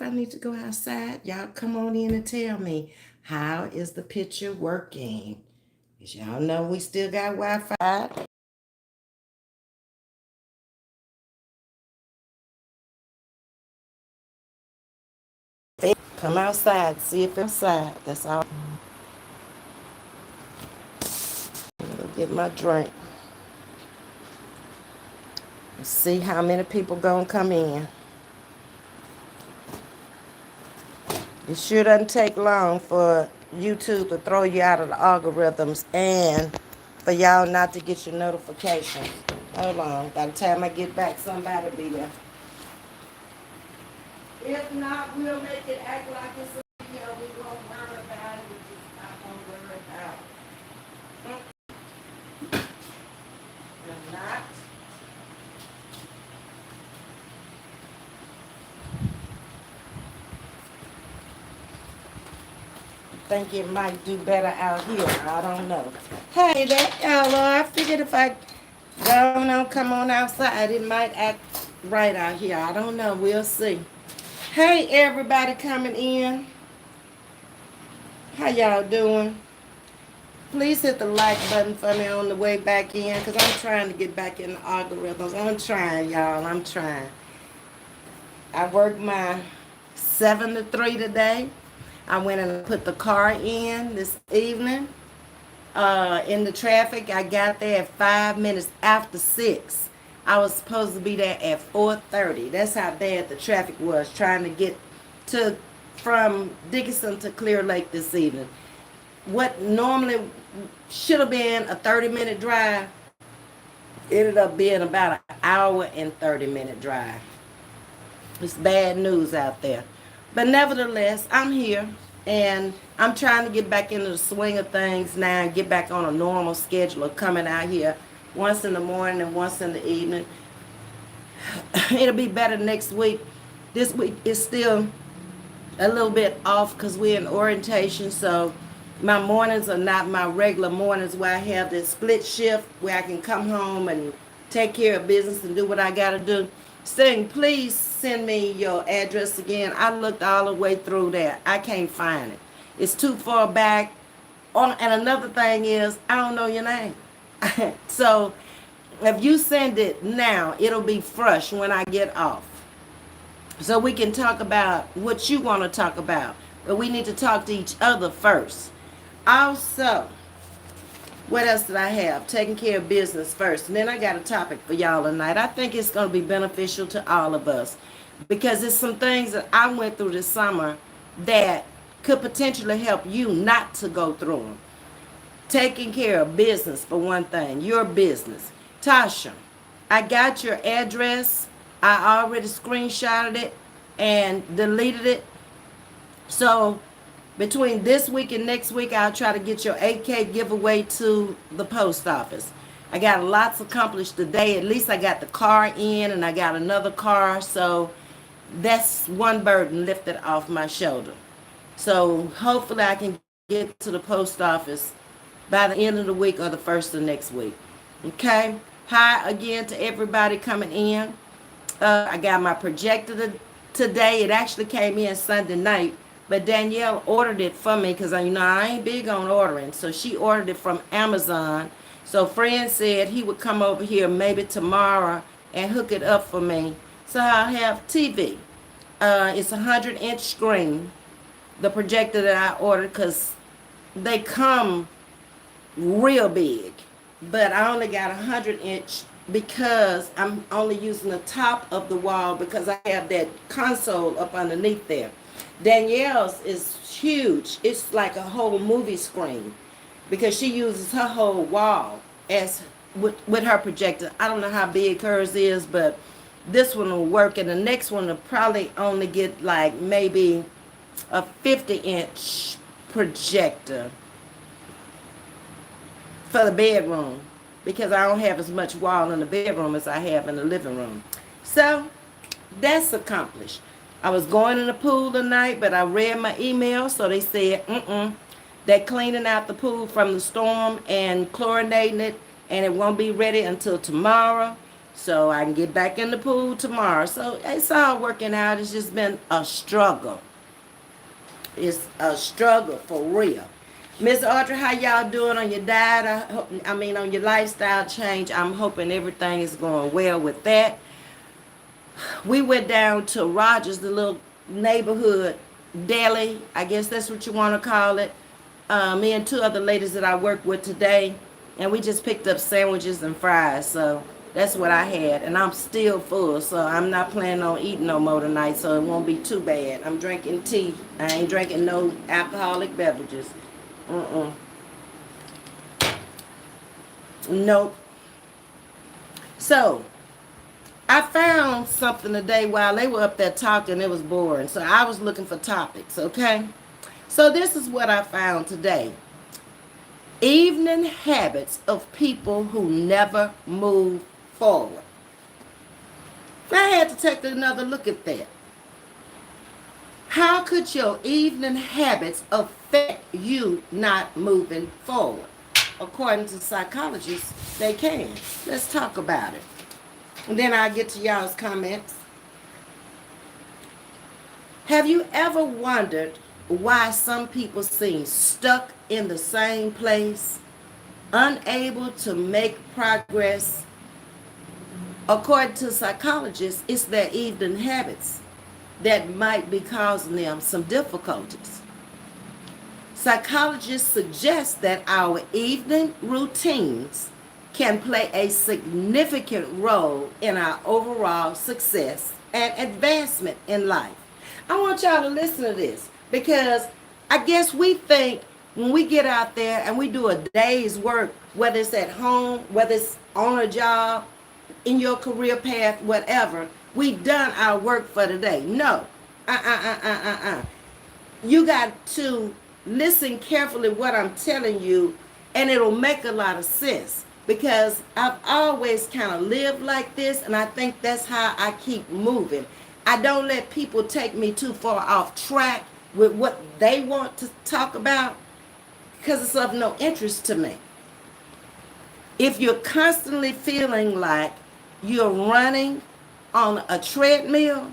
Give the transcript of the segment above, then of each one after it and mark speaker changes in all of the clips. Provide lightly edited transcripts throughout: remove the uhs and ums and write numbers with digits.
Speaker 1: I need to go outside? Y'all come on in and tell me, how is the picture working? Because y'all know we still got Wi-Fi. Come outside, see if it's outside. That's all. Go get my drink. See how many people gonna come in. It sure doesn't take long for YouTube to throw you out of the algorithms and for y'all not to get your notifications. Hold on. By the time I get back, somebody be there. If not, we'll make it act like it's a video. We won't worry about it. We just not gonna worry about it. If not, think it might do better out here. I don't know. Hey there, y'all. I figured if I go on, come on outside, it might act right out here. I don't know. We'll see. Hey, everybody coming in. How y'all doing? Please hit the like button for me on the way back in, because I'm trying to get back in the algorithms. I'm trying, y'all. I'm trying. I worked my 7 to 3 today. I went and put the car in this evening. In the traffic, I got there at 5 minutes after 6. I was supposed to be there at 4:30. That's how bad the traffic was trying to get to from Dickinson to Clear Lake this evening. What normally should have been a 30-minute drive ended up being about an hour and 30-minute drive. It's bad news out there. But nevertheless, I'm here and I'm trying to get back into the swing of things now and get back on a normal schedule of coming out here once in the morning and once in the evening. It'll be better next week. This week is still a little bit off because we're in orientation, so my mornings are not my regular mornings where I have this split shift where I can come home and take care of business and do what I gotta do. Sting, please send me your address again. I looked all the way through there. I can't find it. It's too far back. And another thing is, I don't know your name. So if you send it now, it'll be fresh when I get off. So we can talk about what you want to talk about. But we need to talk to each other first. Also, what else did I have? Taking care of business first. And then I got a topic for y'all tonight. I think it's going to be beneficial to all of us because it's some things that I went through this summer that could potentially help you not to go through them. Taking care of business, for one thing, your business. Tasha, I got your address. I already screenshotted it and deleted it. So between this week and next week, I'll try to get your 8K giveaway to the post office. I got lots accomplished today. At least I got the car in and I got another car. So that's one burden lifted off my shoulder. So hopefully I can get to the post office by the end of the week or the first of next week. Okay? Hi again to everybody coming in. I got my projector today. It actually came in Sunday night. But Danielle ordered it for me because I ain't big on ordering. So she ordered it from Amazon. So Fran said he would come over here maybe tomorrow and hook it up for me. So I'll have TV. It's a 100-inch screen. The projector that I ordered because they come real big. But I only got a 100-inch because I'm only using the top of the wall because I have that console up underneath there. Danielle's is huge. It's like a whole movie screen because she uses her whole wall as with her projector. I don't know how big hers is, but this one will work, and the next one will probably only get like maybe a 50-inch projector for the bedroom because I don't have as much wall in the bedroom as I have in the living room. So that's accomplished. I was going in the pool tonight, but I read my email, so they said, they're cleaning out the pool from the storm and chlorinating it, and it won't be ready until tomorrow. so I can get back in the pool tomorrow. So it's all working out. It's just been a struggle. It's a struggle for real. Miss Audrey, how y'all doing on your diet? On your lifestyle change. I'm hoping everything is going well with that. We went down to Rogers, the little neighborhood deli. I guess that's what you want to call it. Me and two other ladies that I work with today, and we just picked up sandwiches and fries. So that's what I had, and I'm still full. So I'm not planning on eating no more tonight. So it won't be too bad. I'm drinking tea. I ain't drinking no alcoholic beverages. Nope. So I found something today while they were up there talking. It was boring. So I was looking for topics, okay? So this is what I found today. Evening habits of people who never move forward. I had to take another look at that. How could your evening habits affect you not moving forward? According to psychologists, they can. Let's talk about it. And then I'll get to y'all's comments. Have you ever wondered why some people seem stuck in the same place, unable to make progress? According to psychologists, it's their evening habits that might be causing them some difficulties. Psychologists suggest that our evening routines can play a significant role in our overall success and advancement in life. I want y'all to listen to this, because I guess we think when we get out there and we do a day's work, whether it's at home, whether it's on a job, in your career path, whatever, we done our work for the day. No. You got to listen carefully what I'm telling you, and it'll make a lot of sense, because I've always kind of lived like this, and I think that's how I keep moving. I don't let people take me too far off track with what they want to talk about, because it's of no interest to me. If you're constantly feeling like you're running on a treadmill,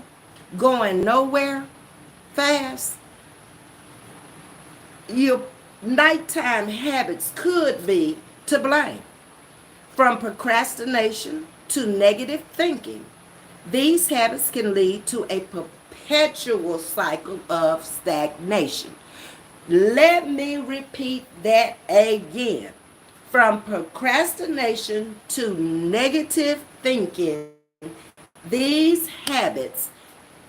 Speaker 1: going nowhere fast, your nighttime habits could be to blame. From procrastination to negative thinking, these habits can lead to a perpetual cycle of stagnation. Let me repeat that again. From procrastination to negative thinking, these habits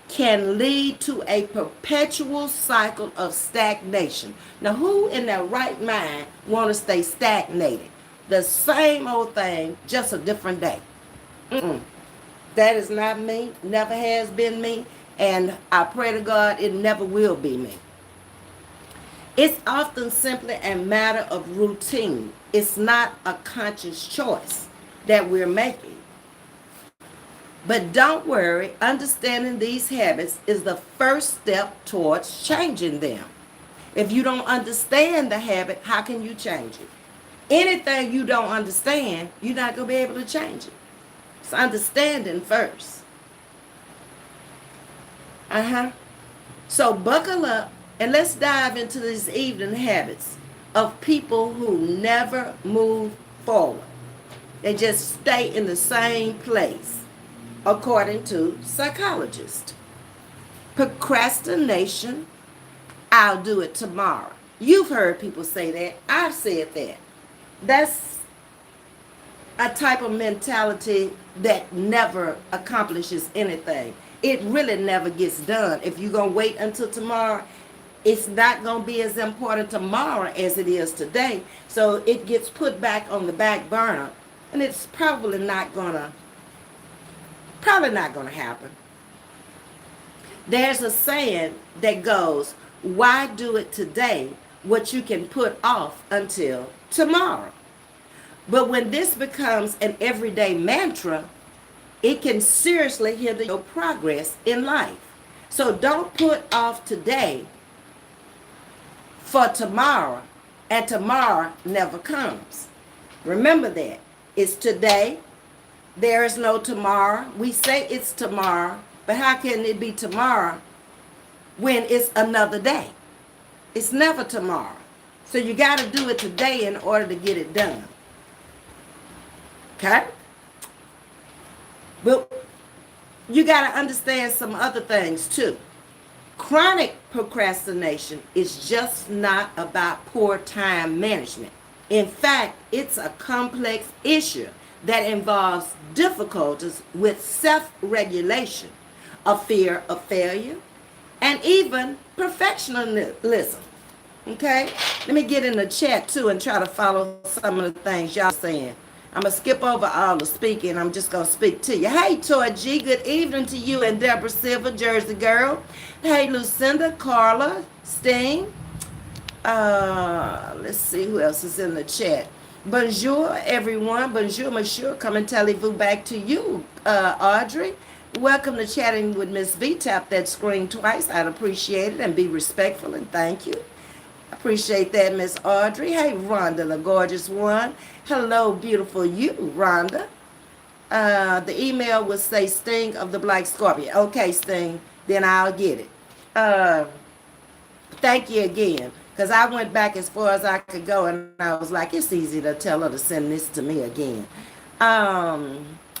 Speaker 1: can lead to a perpetual cycle of stagnation. Now, who in their right mind want to stay stagnated? The same old thing, just a different day. That is not me, never has been me, and I pray to God it never will be me. It's often simply a matter of routine. It's not a conscious choice that we're making. But don't worry, understanding these habits is the first step towards changing them. If you don't understand the habit, how can you change it? Anything you don't understand, you're not going to be able to change it. It's understanding first. So buckle up and let's dive into these evening habits of people who never move forward. They just stay in the same place, according to psychologists. Procrastination, I'll do it tomorrow. You've heard people say that. I've said that. That's a type of mentality that never accomplishes anything. It really never gets done. If you're going to wait until tomorrow, it's not going to be as important tomorrow as it is today. So it gets put back on the back burner, and it's probably not going to happen. There's a saying that goes, why do it today what you can put off until tomorrow? But when this becomes an everyday mantra, it can seriously hinder your progress in life. So don't put off today for tomorrow, and tomorrow never comes. Remember that. It's today There is no tomorrow. We say it's tomorrow, but how can it be tomorrow when it's another day? It's never tomorrow. So you got to do it today in order to get it done. Okay? But you got to understand some other things too. Chronic procrastination is just not about poor time management. In fact, it's a complex issue that involves difficulties with self-regulation, a fear of failure, and even perfectionism. Okay? Let me get in the chat too and try to follow some of the things y'all saying. I'm going to skip over all the speaking. I'm just going to speak to you. Hey, Toy G, good evening to you and Deborah Silver, Jersey girl. Hey, Lucinda, Carla, Sting. Let's see who else is in the chat. Bonjour, everyone. Bonjour, monsieur. Come and tele-vous back to you, Audrey. Welcome to Chatting with Ms.V. Tap that screen twice. I'd appreciate it and be respectful and thank you. Appreciate that, Miss Audrey. Hey, Rhonda, the gorgeous one. Hello, beautiful you, Rhonda. The email will say Sting of the Black Scorpion. Okay, Sting, then I'll get it. Thank you again, because I went back as far as I could go, and I was like, it's easy to tell her to send this to me again.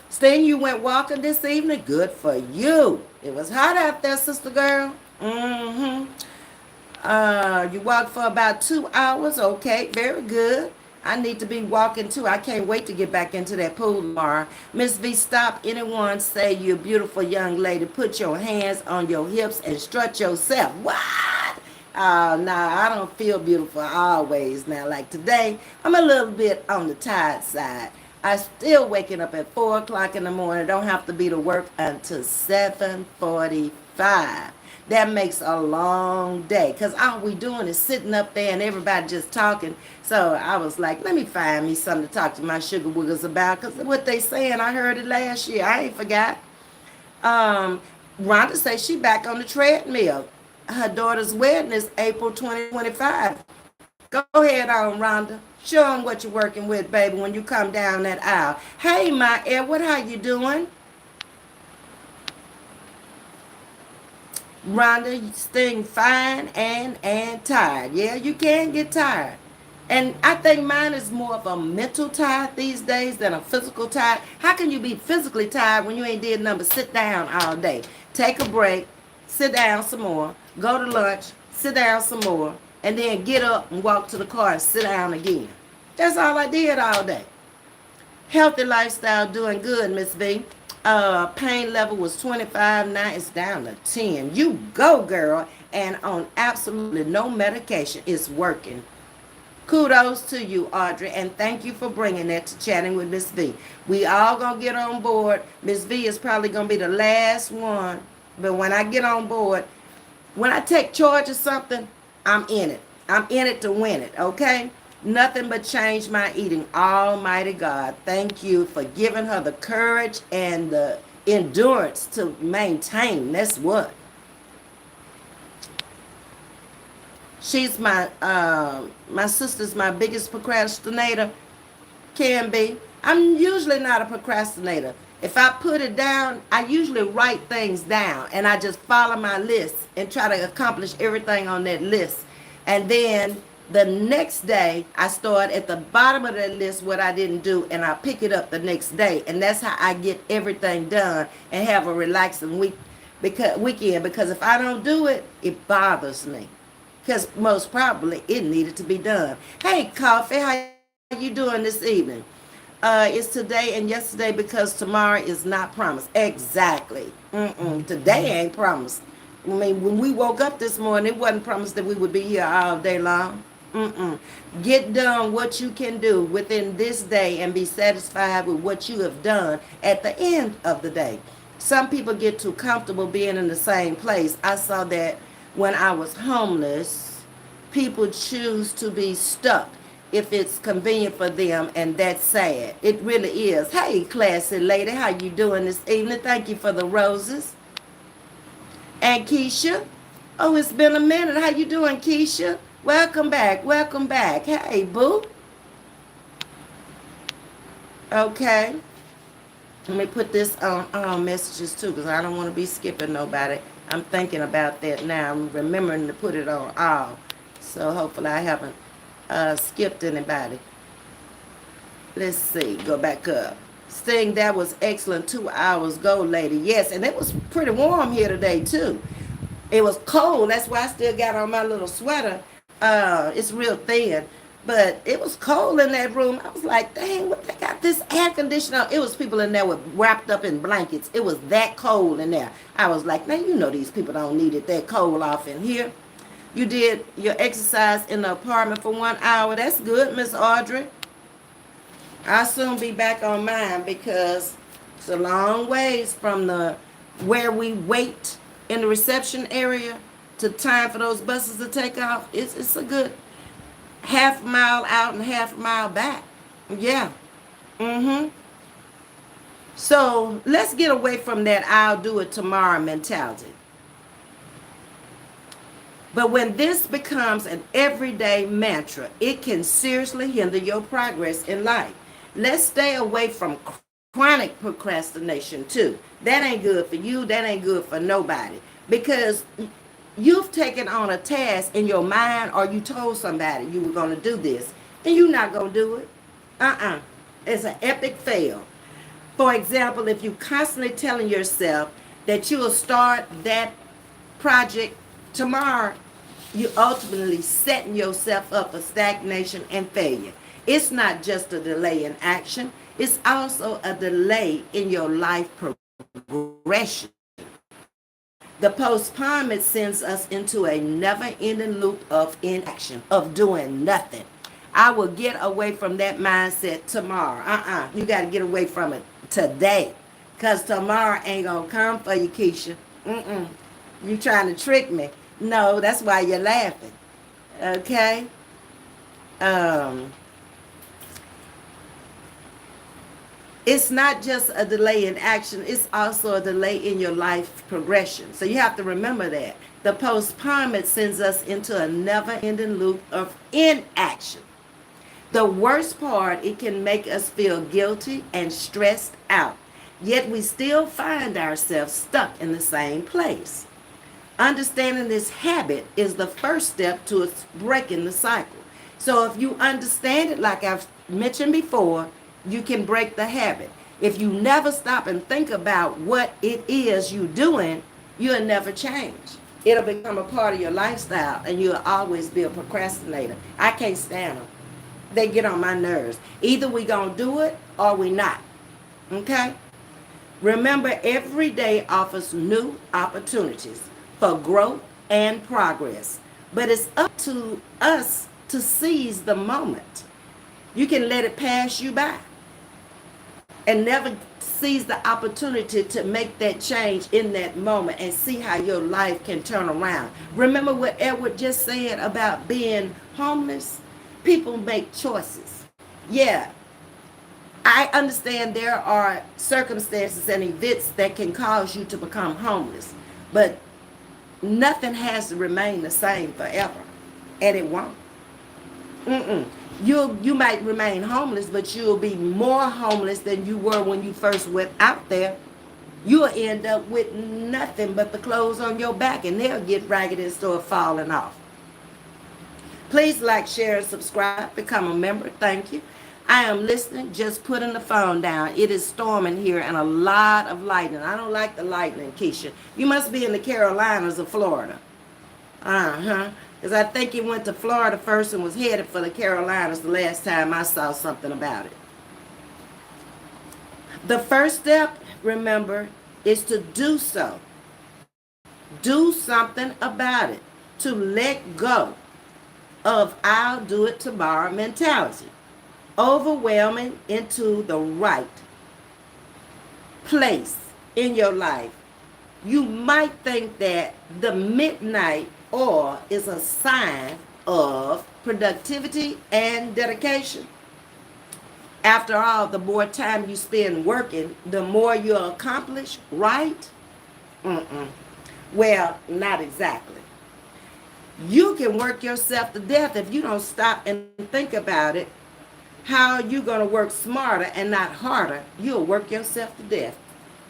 Speaker 1: Sting, you went walking this evening? Good for you. It was hot out there, sister girl. Mm-hmm. You walked for about 2 hours. Okay, very good. I need to be walking too. I can't wait to get back into that pool tomorrow. Miss V, stop anyone say you're a beautiful young lady. Put your hands on your hips and strut yourself. What? Nah, I don't feel beautiful always. Now, like today, I'm a little bit on the tired side. I still waking up at 4 o'clock in the morning. Don't have to be to work until 7:45. That makes a long day, because all we doing is sitting up there and everybody just talking. So I was like, let me find me something to talk to my sugar wiggles about, because what they saying, I heard it last year. I ain't forgot. Rhonda says she back on the treadmill. Her daughter's wedding is April 2025. Go ahead on, Rhonda. Show them what you're working with, baby, when you come down that aisle. Hey, my Edward, how you doing? Rhonda, you staying fine and tired. Yeah, you can get tired. And I think mine is more of a mental tired these days than a physical tired. How can you be physically tired when you ain't did nothing but sit down all day? Take a break, sit down some more, go to lunch, sit down some more, and then get up and walk to the car and sit down again. That's all I did all day. Healthy lifestyle doing good, Miss V. Pain level was 25, now it's down to 10. You go, girl. And on absolutely no medication. It's working. Kudos to you, Audrey, and thank you for bringing that to Chatting with Miss V. We all gonna get on board. Miss V is probably gonna be the last one, but when I get on board, when I take charge of something, I'm in it. I'm in it to win it, okay? Nothing but change my eating. Almighty God, thank you for giving her the courage and the endurance to maintain. That's what. She's my sister's my biggest procrastinator. Can be. I'm usually not a procrastinator. If I put it down, I usually write things down and I just follow my list and try to accomplish everything on that list. And then the next day, I start at the bottom of that list what I didn't do, and I pick it up the next day. And that's how I get everything done and have a relaxing weekend. Because if I don't do it, it bothers me. Because most probably it needed to be done. Hey, Coffee, how you doing this evening? It's today and yesterday because tomorrow is not promised. Exactly. Today ain't promised. I mean, when we woke up this morning, it wasn't promised that we would be here all day long. Get done what you can do within this day and be satisfied with what you have done at the end of the day. Some people get too comfortable being in the same place. I saw that when I was homeless. People choose to be stuck if it's convenient for them, and that's sad. It really is. Hey, classy lady, how you doing this evening? Thank you for the roses. And Keisha, oh, it's been a minute. How you doing, Keisha? Welcome back. Welcome back. Hey, boo. Okay. Let me put this on messages too, because I don't want to be skipping nobody. I'm thinking about that now. I'm remembering to put it on all. So hopefully I haven't skipped anybody. Let's see. Go back up. Sting, that was excellent. 2 hours go, lady. Yes, and it was pretty warm here today too. It was cold. That's why I still got on my little sweater. It's real thin. But it was cold in that room. I was like, dang, what they got this air conditioner? It was people in there with wrapped up in blankets. It was that cold in there. I was like, now you know these people don't need it that cold off in here. You did your exercise in the apartment for 1 hour. That's good, Miss Audrey. I'll soon be back on mine because it's a long ways from the where we wait in the reception area to time for those buses to take off. It's a good half a mile out and half a mile back. Yeah. Mm-hmm. So let's get away from that I'll do it tomorrow mentality. But when this becomes an everyday mantra, it can seriously hinder your progress in life. Let's stay away from chronic procrastination too. That ain't good for you. That ain't good for nobody. Because you've taken on a task in your mind or you told somebody you were going to do this and you're not going to do it. It's an epic fail. For example, if you constantly telling yourself that you will start that project tomorrow, you ultimately setting yourself up for stagnation and failure. It's not just a delay in action, it's also a delay in your life progression. The postponement sends us into a never-ending loop of inaction, of doing nothing. I will get away from that mindset tomorrow. You got to get away from it today. Because tomorrow ain't going to come for you, Keisha. You trying to trick me. No, that's why you're laughing. Okay? It's not just a delay in action, it's also a delay in your life progression. So you have to remember that. The postponement sends us into a never-ending loop of inaction. The worst part, it can make us feel guilty and stressed out. Yet we still find ourselves stuck in the same place. Understanding this habit is the first step to breaking the cycle. So if you understand it, like I've mentioned before, you can break the habit. If you never stop and think about what it is you're doing, you'll never change. It'll become a part of your lifestyle and you'll always be a procrastinator. I can't stand them. They get on my nerves. Either we gonna do it or we not. Okay? Remember, every day offers new opportunities for growth and progress. But it's up to us to seize the moment. You can let it pass you by and never seize the opportunity to make that change in that moment and see how your life can turn around. Remember what Edward just said about being homeless? People make choices. Yeah, I understand there are circumstances and events that can cause you to become homeless, but nothing has to remain the same forever, and it won't. You might remain homeless, but you'll be more homeless than you were when you first went out there. You'll end up with nothing but the clothes on your back, and they'll get ragged and start falling off. Please like, share, and subscribe. Become a member. Thank you. I am listening, just putting the phone down. It is storming here and a lot of lightning. I don't like the lightning, Keisha. You must be in the Carolinas or Florida. Because I think he went to Florida first and was headed for the Carolinas the last time I saw something about it. The first step, remember, is to do so. Do something about it. To let go of I'll do it tomorrow mentality. Overwhelming into the right place in your life. You might think that the midnight oil is a sign of productivity and dedication. After all, the more time you spend working, the more you'll accomplish, right? Well, not exactly. You can work yourself to death if you don't stop and think about it. How are you going to work smarter and not harder? You'll work yourself to death.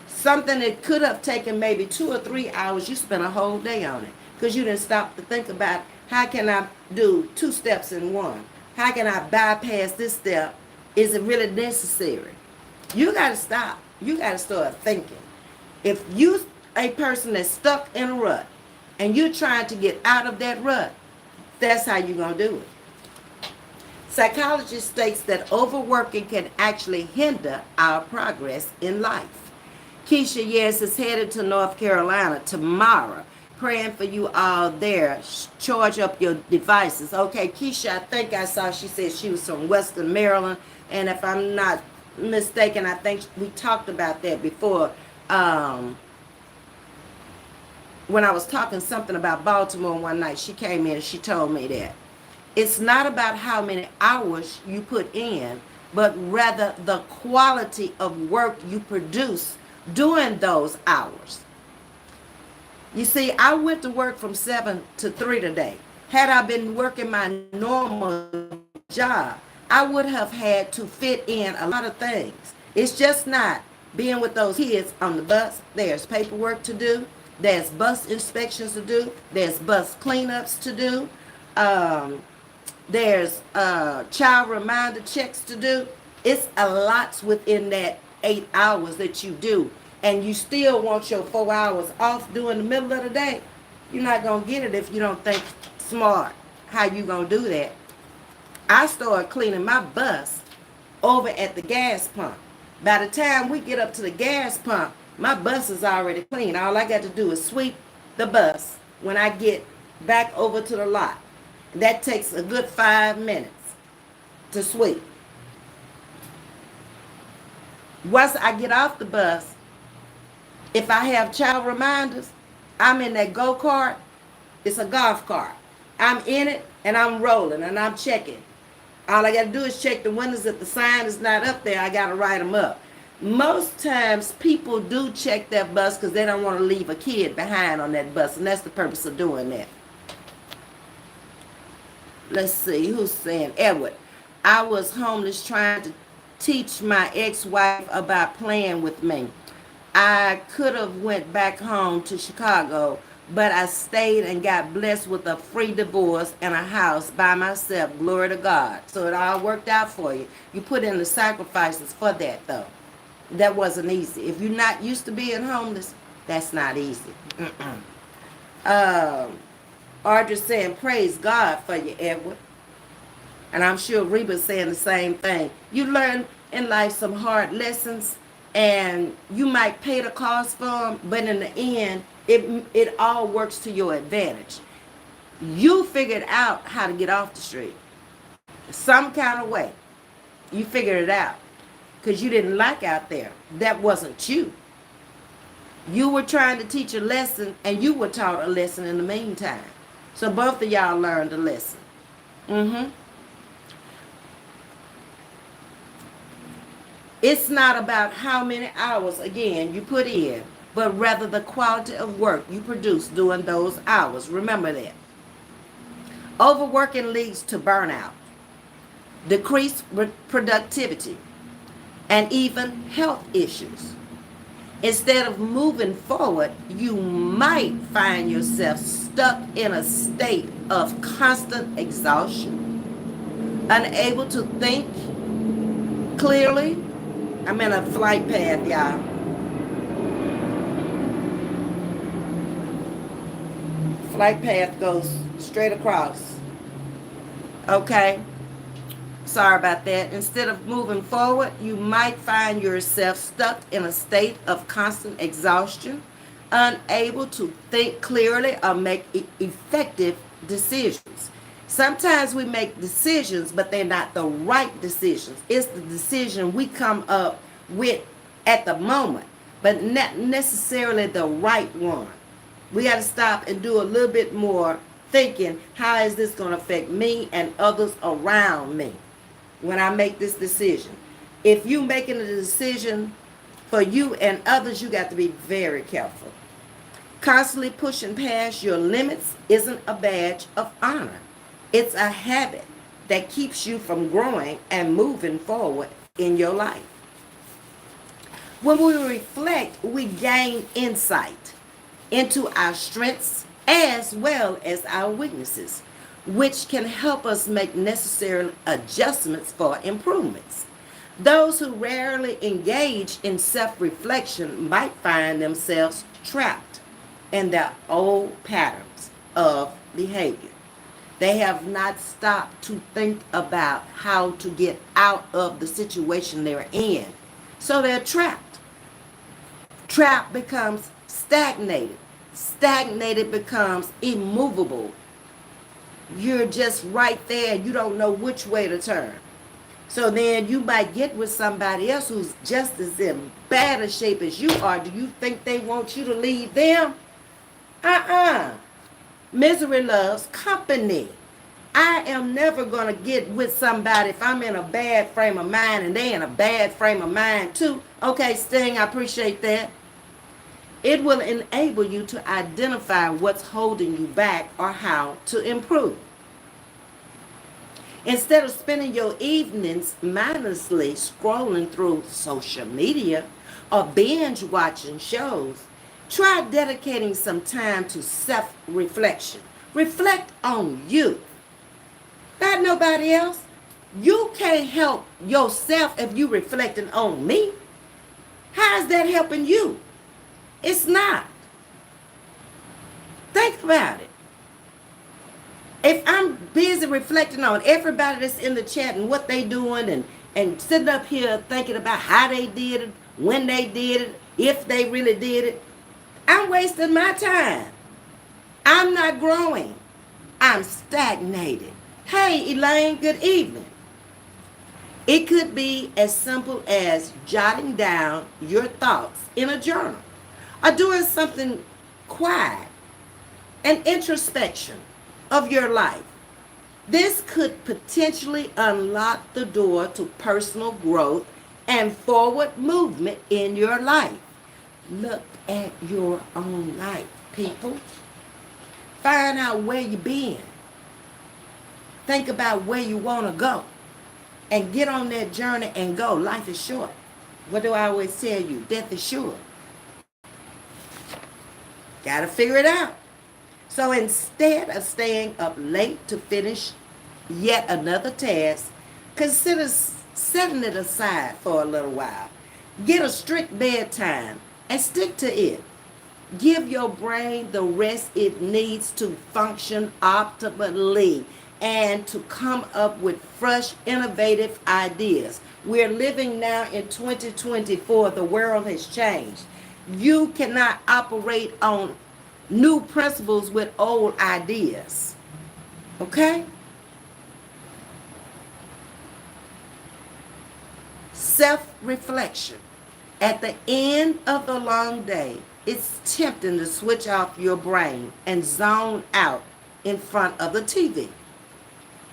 Speaker 1: Something that could have taken maybe 2 or 3 hours, you spent a whole day on it because you didn't stop to think about how can I do 2 steps in one? How can I bypass this step? Is it really necessary? You got to stop. You got to start thinking. If you a person that's stuck in a rut and you're trying to get out of that rut, that's how you're going to do it. Psychology states that overworking can actually hinder our progress in life. Keisha, yes, is headed to North Carolina tomorrow. Praying for you all there. Charge up your devices. Okay, Keisha, I think I saw she said she was from Western Maryland. And if I'm not mistaken, I think we talked about that before. When I was talking something about Baltimore one night, she came in and she told me that. It's not about how many hours you put in, but rather the quality of work you produce during those hours. You see, I went to work from 7 to 3 today. Had I been working my normal job, I would have had to fit in a lot of things. It's just not being with those kids on the bus. There's paperwork to do. There's bus inspections to do. There's bus cleanups to do. There's child reminder checks to do. It's a lot within that 8 hours that you do. And you still want your 4 hours off during the middle of the day. You're not going to get it if you don't think smart how you going to do that. I started cleaning my bus over at the gas pump. By the time we get up to the gas pump, my bus is already clean. All I got to do is sweep the bus when I get back over to the lot. That takes a good 5 minutes to sweep. Once I get off the bus, if I have child reminders, I'm in that go-kart. It's a golf cart. I'm in it and I'm rolling and I'm checking. All I got to do is check the windows. If the sign is not up there, I got to write them up. Most times people do check that bus because they don't want to leave a kid behind on that bus, and that's the purpose of doing that. Let's see, who's saying? Edward. I was homeless trying to teach my ex-wife about playing with me. I could have went back home to Chicago, but I stayed and got blessed with a free divorce and a house by myself. Glory to God. So it all worked out for you. You put in the sacrifices for that, though. That wasn't easy. If you're not used to being homeless, that's not easy. Audrey saying, praise God for you, Edward. And I'm sure Reba's saying the same thing. You learn in life some hard lessons, and you might pay the cost for them, but in the end, it all works to your advantage. You figured out how to get off the street. Some kind of way. You figured it out. Because you didn't like out there. That wasn't you. You were trying to teach a lesson, and you were taught a lesson in the meantime. So both of y'all learned a lesson. It's not about how many hours, again, you put in, but rather the quality of work you produce during those hours. Remember that. Overworking leads to burnout, decreased productivity, and even health issues. Instead of moving forward, you might find yourself stuck in a state of constant exhaustion, unable to think clearly. I'm in a flight path, y'all. Flight path goes straight across. Okay? Sorry about that. Instead of moving forward, you might find yourself stuck in a state of constant exhaustion, unable to think clearly or make effective decisions. Sometimes we make decisions, but they're not the right decisions. It's the decision we come up with at the moment, but not necessarily the right one. We got to stop and do a little bit more thinking, how is this going to affect me and others around me when I make this decision? If you're making a decision for you and others, you got to be very careful. Constantly pushing past your limits isn't a badge of honor. It's a habit. that keeps you from growing and moving forward in your life. When we reflect, we gain insight into our strengths as well as our weaknesses, which can help us make necessary adjustments for improvements. Those who rarely engage in self reflection might find themselves trapped in their old patterns of behavior. They have not stopped to think about how to get out of the situation they're in. So they're trapped. Trapped becomes stagnated. Stagnated becomes immovable. You're just right there. You don't know which way to turn. So then you might get with somebody else who's just as in bad a shape as you are. Do you think they want you to leave them? Misery loves company. I am never going to get with somebody if I'm in a bad frame of mind and they in a bad frame of mind too. Okay, Sting, I appreciate that. It will enable you to identify what's holding you back or how to improve. Instead of spending your evenings mindlessly scrolling through social media or binge watching shows, try dedicating some time to self-reflection. Reflect on you, not nobody else. You can't help yourself if you reflecting on me. How is that helping you? It's not. Think about it. If I'm busy reflecting on everybody that's in the chat and what they doing and sitting up here thinking about how they did it, when they did it, if they really did it, I'm wasting my time. I'm not growing. I'm stagnated. Hey, Elaine, good evening. It could be as simple as jotting down your thoughts in a journal or doing something quiet, an introspection of your life. This could potentially unlock the door to personal growth and forward movement in your life. Look at your own life, people. Find out where you've been. Think about where you want to go. And get on that journey and go. Life is short. What do I always tell you? Death is sure. Got to figure it out. So instead of staying up late to finish yet another task, consider setting it aside for a little while. Get a strict bedtime and stick to it. Give your brain the rest it needs to function optimally and to come up with fresh, innovative ideas. We're living now in 2024. The world has changed. You cannot operate on new principles with old ideas. Okay? Self-reflection. At the end of the long day, it's tempting to switch off your brain and zone out in front of the TV.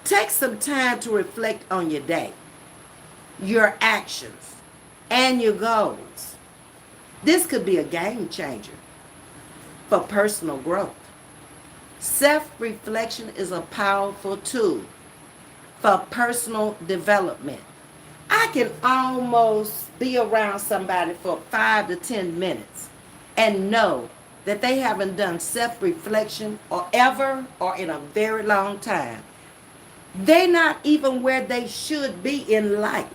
Speaker 1: Take some time to reflect on your day, your actions, and your goals. This could be a game changer for personal growth. Self-reflection is a powerful tool for personal development. I can almost be around somebody for 5 to 10 minutes and know that they haven't done self-reflection or ever or in a very long time. They're not even where they should be in life,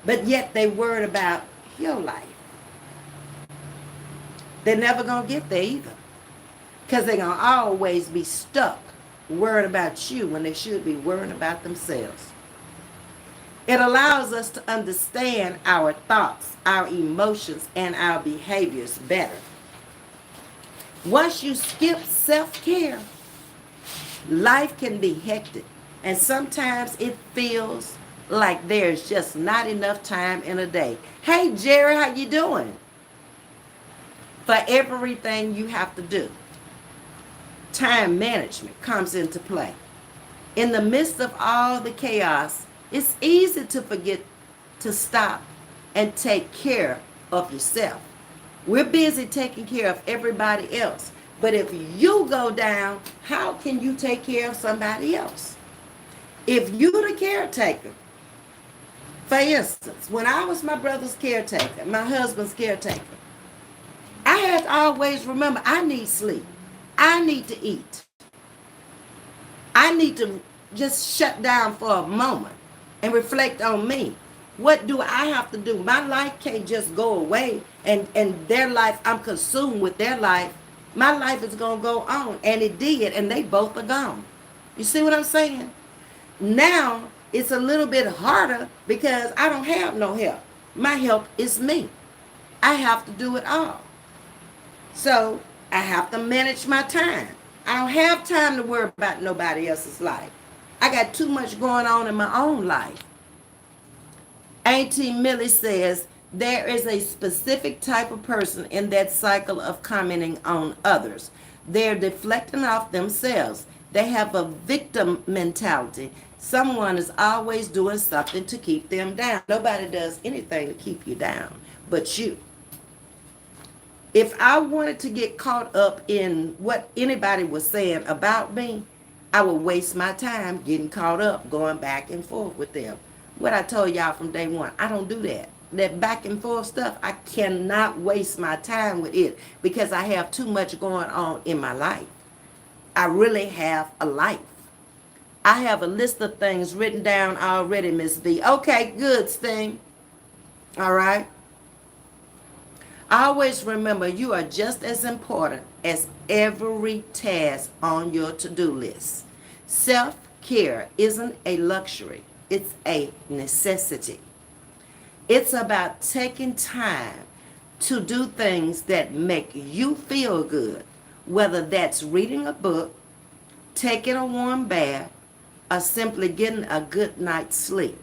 Speaker 1: but yet they worried about your life. They're never going to get there either, because they're going to always be stuck worried about you when they should be worrying about themselves. It allows us to understand our thoughts, our emotions, and our behaviors better. Once you skip self-care, life can be hectic, and sometimes it feels like there's just not enough time in a day. Hey, Jerry, how you doing? For everything you have to do, time management comes into play. In the midst of all the chaos, it's easy to forget to stop and take care of yourself. We're busy taking care of everybody else. But if you go down, how can you take care of somebody else? If you're the caretaker, for instance, when I was my brother's caretaker, my husband's caretaker, I had to always remember I need sleep. I need to eat. I need to just shut down for a moment and reflect on me. What do I have to do? My life can't just go away and their life, I'm consumed with their life. My life is going to go on. And it did, and they both are gone. You see what I'm saying? Now it's a little bit harder because I don't have no help. My help is me. I have to do it all. So I have to manage my time. I don't have time to worry about nobody else's life. I got too much going on in my own life. Auntie Millie says there is a specific type of person in that cycle of commenting on others. They're deflecting off themselves. They have a victim mentality. Someone is always doing something to keep them down. Nobody does anything to keep you down but you. If I wanted to get caught up in what anybody was saying about me, I would waste my time getting caught up, going back and forth with them. What I told y'all from day one, I don't do that. That back and forth stuff, I cannot waste my time with it because I have too much going on in my life. I really have a life. I have a list of things written down already, Ms.V. Okay, good, Sting. All right. Always remember you are just as important as every task on your to-do list. Self-care isn't a luxury, it's a necessity. It's about taking time to do things that make you feel good, whether that's reading a book, taking a warm bath, or simply getting a good night's sleep.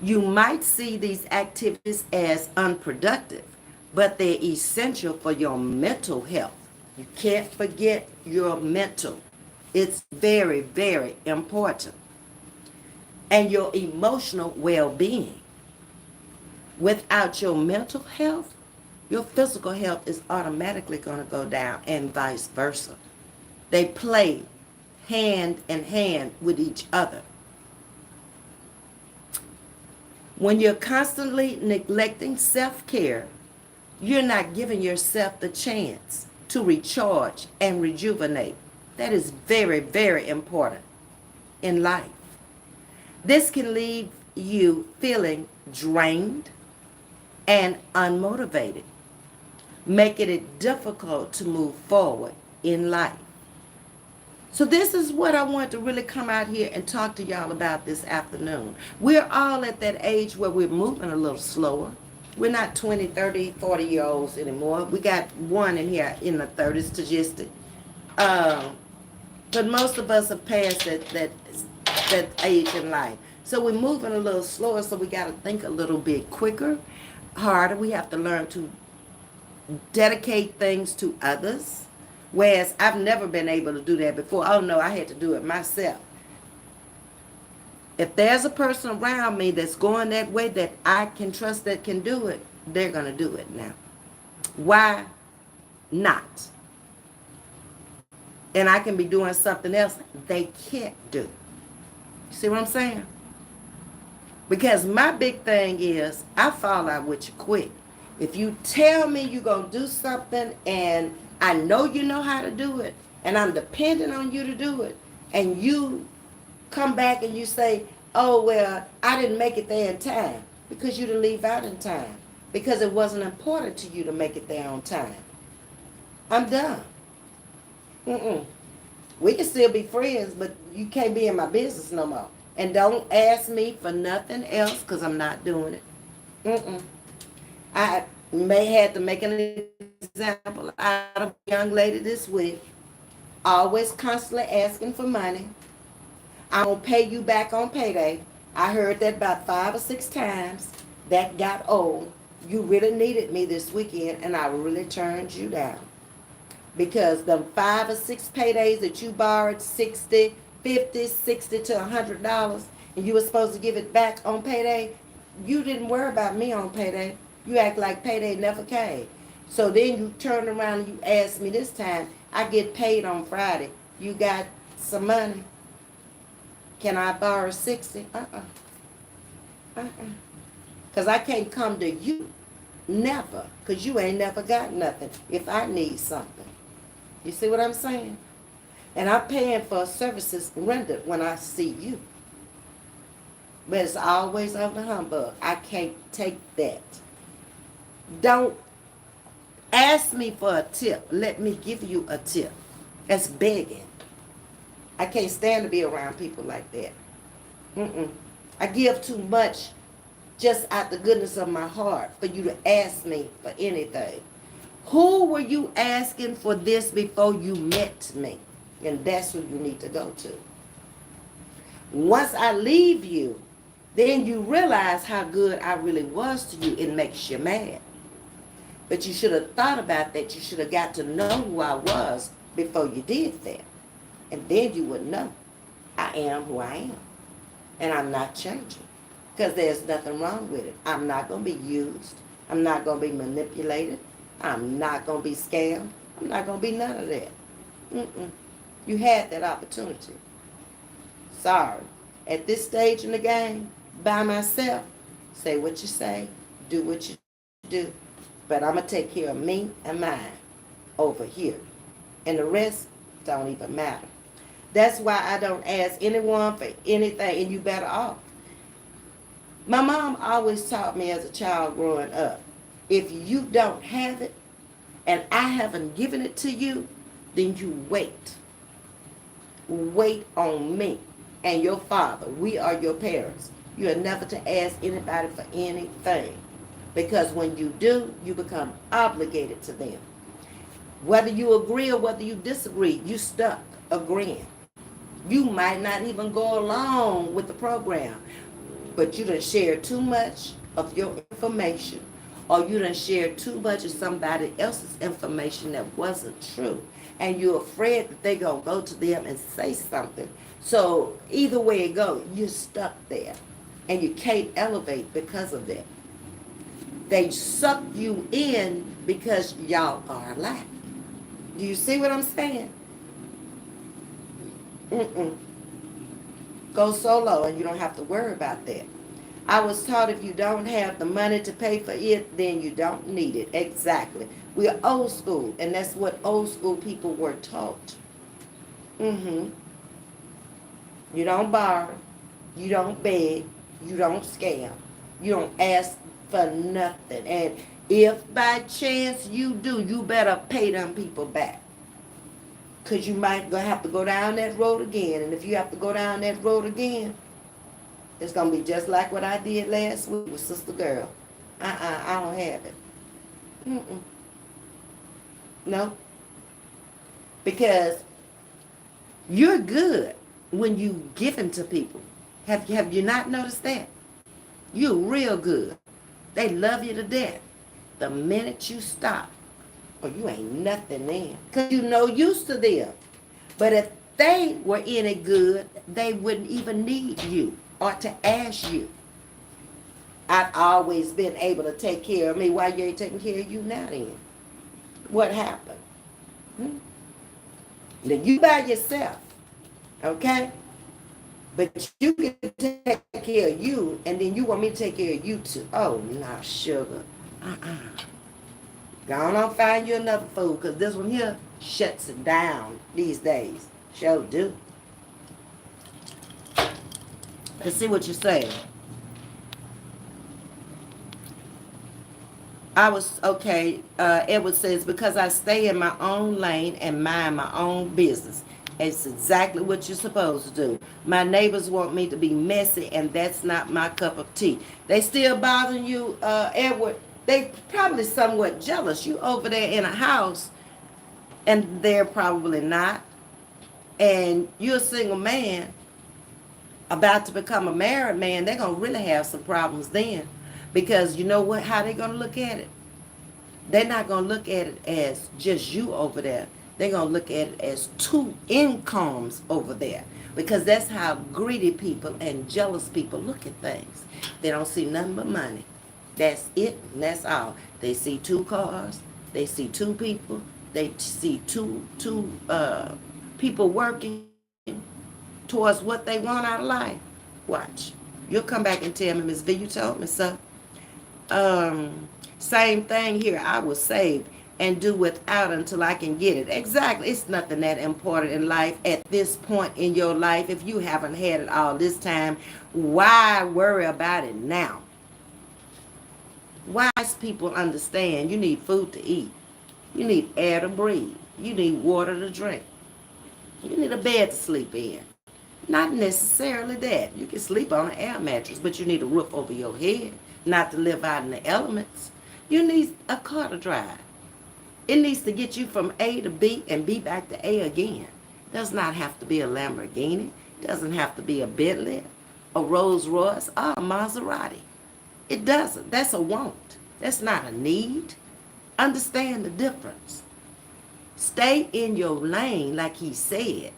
Speaker 1: You might see these activities as unproductive, but they're essential for your mental health. You can't forget your mental. It's very, very important. And your emotional well-being. Without your mental health, your physical health is automatically going to go down and vice versa. They play hand in hand with each other. When you're constantly neglecting self-care, you're not giving yourself the chance to recharge and rejuvenate. That is very, very important in life. This can leave you feeling drained and unmotivated, making it difficult to move forward in life. So this is what I want to really come out here and talk to y'all about this afternoon. We're all at that age where we're moving a little slower. We're not 20, 30, 40-year-olds anymore. We got one in here in the 30s, statistic. But most of us have passed that age in life. So we're moving a little slower, so we got to think a little bit quicker, harder. We have to learn to dedicate things to others. Whereas I've never been able to do that before. Oh no, I had to do it myself. If there's a person around me that's going that way that I can trust that can do it, they're going to do it now. Why not? And I can be doing something else they can't do. See what I'm saying? Because my big thing is I fall out with you quick. If you tell me you're going to do something and I know you know how to do it and I'm dependent on you to do it and you come back and you say, oh, well, I didn't make it there in time because you didn't leave out in time because it wasn't important to you to make it there on time. I'm done. We can still be friends, but you can't be in my business no more. And don't ask me for nothing else because I'm not doing it. I may have to make an example out of a young lady this week, always constantly asking for money. I'm going to pay you back on payday. I heard that about 5 or 6 times. That got old. You really needed me this weekend, and I really turned you down. Because the 5 or 6 paydays that you borrowed, 60, 50, 60 to $100, and you were supposed to give it back on payday, you didn't worry about me on payday. You act like payday never came. So then you turn around and you ask me this time, I get paid on Friday. You got some money? Can I borrow 60? Because I can't come to you. Never. Because you ain't never got nothing if I need something. You see what I'm saying? And I'm paying for services rendered when I see you. But it's always on the humbug. I can't take that. Don't ask me for a tip. Let me give you a tip. That's begging. I can't stand to be around people like that. I give too much just out the goodness of my heart for you to ask me for anything. Who were you asking for this before you met me? And that's who you need to go to. Once I leave you, then you realize how good I really was to you. It makes you mad. But you should have thought about that. You should have got to know who I was before you did that. And then you would know I am who I am. And I'm not changing. Because there's nothing wrong with it. I'm not going to be used. I'm not going to be manipulated. I'm not going to be scammed. I'm not going to be none of that. You had that opportunity. Sorry. At this stage in the game, by myself, say what you say, do what you do. But I'm going to take care of me and mine over here. And the rest don't even matter. That's why I don't ask anyone for anything, and you better off. My mom always taught me as a child growing up, if you don't have it, and I haven't given it to you, then you wait. Wait on me and your father. We are your parents. You are never to ask anybody for anything. Because when you do, you become obligated to them. Whether you agree or whether you disagree, you stuck agreeing. You might not even go along with the program, but you done shared too much of your information, or you done shared too much of somebody else's information that wasn't true, and you're afraid that they're going to go to them and say something. So either way it goes, you're stuck there, and you can't elevate because of that. They suck you in because y'all are alike. Do you see what I'm saying? Go solo and you don't have to worry about that. I was taught if you don't have the money to pay for it, then you don't need it. Exactly. We're old school, and that's what old school people were taught. You don't borrow. You don't beg. You don't scam. You don't ask for nothing. And if by chance you do, you better pay them people back. Because you might have to go down that road again. And if you have to go down that road again, it's going to be just like what I did last week with Sister Girl. I don't have it. No. Because you're good when you give them to people. Have you not noticed that? You're real good. They love you to death. The minute you stop, or you ain't nothing then. Because you no use to them. But if they were in it good, they wouldn't even need you or to ask you. I've always been able to take care of me. Why you ain't taking care of you now then? What happened? Then you by yourself. Okay? But you can take care of you, and then you want me to take care of you too. Oh, no, sugar. Go on find you another food, because this one here shuts it down these days. Sure do. Let's see what you're saying. Edward says, because I stay in my own lane and mind my own business. It's exactly what you're supposed to do. My neighbors want me to be messy, and that's not my cup of tea. They still bothering you, Edward? They probably somewhat jealous. You over there in a house, and they're probably not. And you're a single man about to become a married man. They're going to really have some problems then. Because you know what? How they going to look at it? They're not going to look at it as just you over there. They're going to look at it as two incomes over there. Because that's how greedy people and jealous people look at things. They don't see nothing but money. That's it, and that's all. They see two cars. They see two people. They see two people working. towards what they want out of life, watch. You'll come back and tell me, Ms. V, you told me so. Same thing here. I will save and do without until I can get it. Exactly. It's nothing that important in life at this point in your life. If you haven't had it all this time, why worry about it now? Wise people understand you need food to eat. You need air to breathe. You need water to drink. You need a bed to sleep in. Not necessarily that. You can sleep on an air mattress, but you need a roof over your head, not to live out in the elements. You need a car to drive. It needs to get you from A to B and B back to A again. It does not have to be a Lamborghini. It doesn't have to be a Bentley, a Rolls Royce, or a Maserati. It doesn't. That's a want. That's not a need. Understand the difference. Stay in your lane, like he said,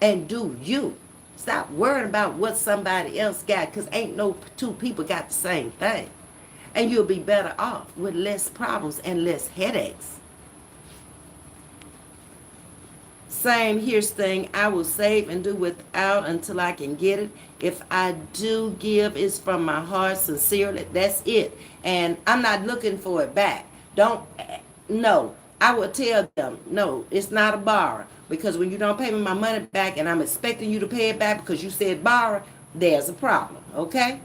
Speaker 1: and do you. Stop worrying about what somebody else got, because ain't no two people got the same thing. And you'll be better off with less problems and less headaches. Same here's thing, I will save and do without until I can get it. If I do give, it's from my heart sincerely. That's it. And I'm not looking for it back. No. I will tell them, no, it's not a borrow. Because when you don't pay me my money back and I'm expecting you to pay it back because you said borrow, there's a problem, okay?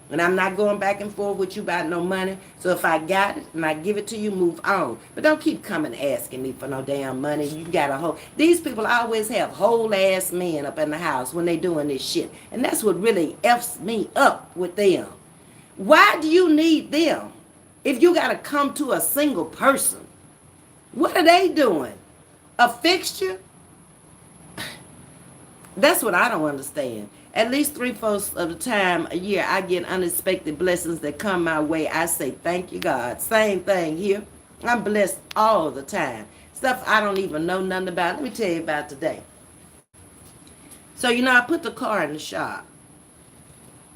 Speaker 1: And I'm not going back and forth with you about no money. So if I got it and I give it to you, move on. But don't keep coming asking me for no damn money. You got a whole... These people always have whole ass men up in the house when they doing this shit. And that's what really F's me up with them. Why do you need them if you got to come to a single person? What are they doing? A fixture? That's what I don't understand. At least 3/4 of the time a year, I get unexpected blessings that come my way. I say, thank you, God. Same thing here. I'm blessed all the time. Stuff I don't even know nothing about. Let me tell you about today. So, I put the car in the shop